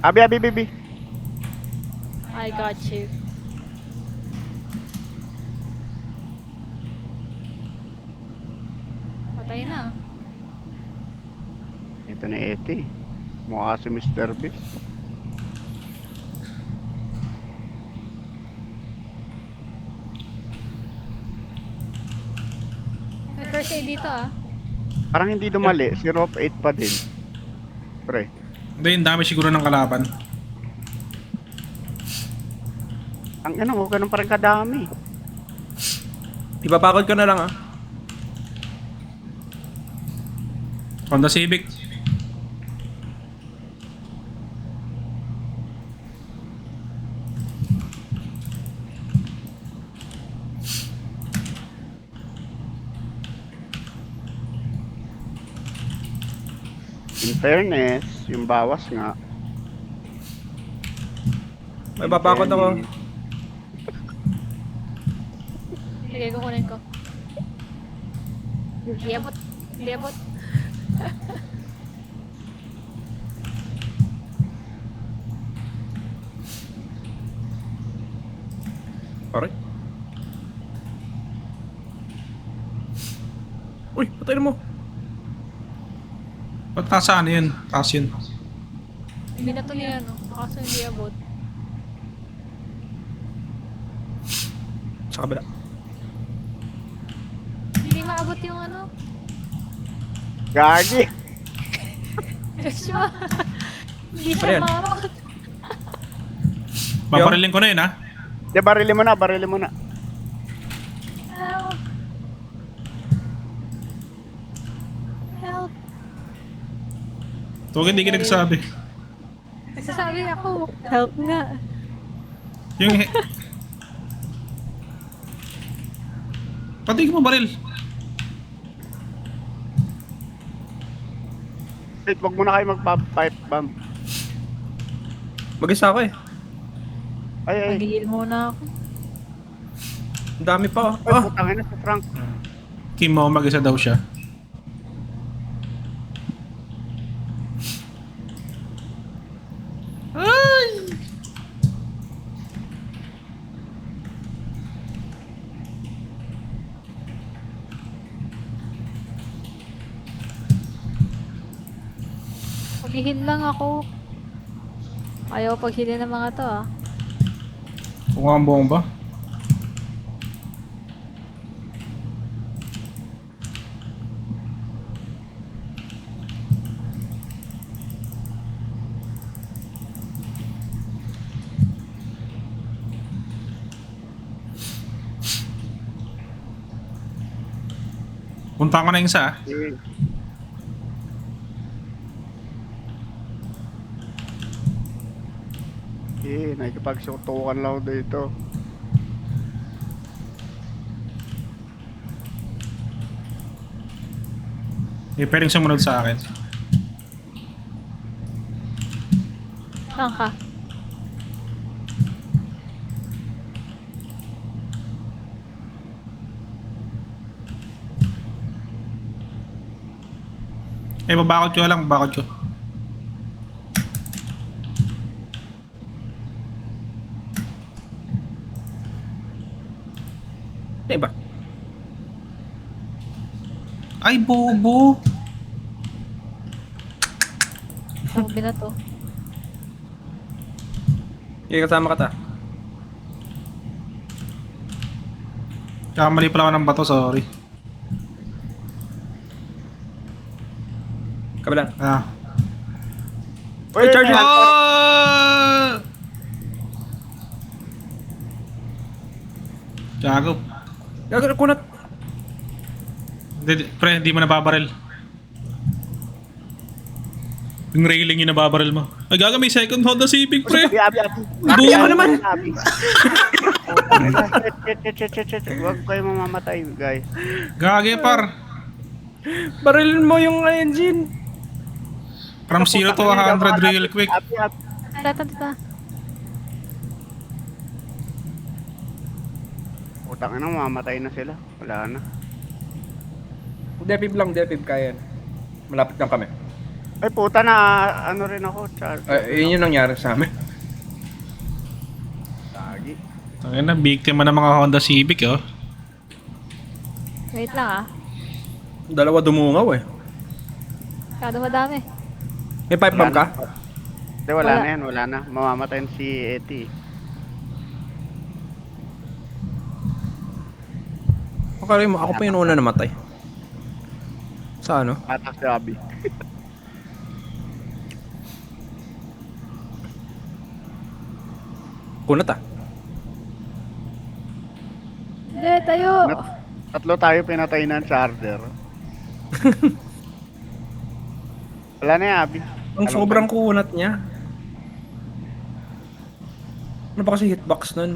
Abi. I got you. Patay na. Ito na Ete. Mukha si Mr. Beast. May first aid dito Parang hindi dumali. 0 of 8 pa din. Pre. Hindi, yung dami siguro ng kalaban. Ang ano, ganun pa rin kadami. Ipapakod ko na lang ah. Honda Civic. In fairness, yung bawas nga. May papakod ako. Sige, kukunin ko. Liabot. Alright. Uy, patayin mo. Ba't nasaan yun? Taas yun. Hindi na to niya, kaso hindi abot. Sa kabila. Hindi maabot yung ano. Gagi! Joshua. Hindi Ano siya yan? maabot. Babarilin ko na yun, De, barili mo na. Help. Help. Tuwag hindi ka nagsabi. Nagsasabi ako. Help nga. Yung... Patigil mo baril. Wait, wag muna kayo mag-pipe bomb. Mag-isa ako eh. Ay. Mag-heal muna ako. Ang dami pa oh. Ay, Ah! putangin na si Frank. Kim mo, mag-isa daw siya. Ay! Mag-heal lang ako. Ayaw pag-heal ng mga to Kung ang bomba. Punta ko na yung isa. Nakikipagsutukan lang ako dito. Pwedeng sumunod sa akin. Saan ka? Babakot ko lang, babakot ko. Ano ba? Ay, bobo. Sabi na to. Okay, kasama ka ta. Kamali pala ako ng bato, sorry. Kabila. Ah. Uy, charge may- it. Oh! Gago. Gagawin kunat. Pre, hindi mo nababaril. Yung railing yung nababaril mo. Ay, gago, may second Honda Civic, pre. Abi. Buo mo naman. Abi. Shit. Huwag kayo mamamatay, guys. Gage, par. Barilin mo yung engine. From 0 to 100 real quick. Abi. Tata. Utang na, mamamatay na sila. Wala na. Depib lang, Depib. Kaya yan. Malapit lang kami. Ay, puta na, ano rin ako. Yun yung nangyari sa amin. Lagi. Ayun na, biktima ng mga Honda Civic, oh. Wait lang ah. Dalawa dumungaw eh. Kado madami. May pipe bomb ka? Hindi, wala Wala. na yan, wala na. Mamamatay si Eti. Akala mo, ako pa yung una namatay. Sa ano? Atak si Abi. Kunat ah. Hindi, tayo. Tatlo tayo pinatay ng charger. Wala na yan, Abi. Ang sobrang kunat niya. Ano ba kasi hitbox nun?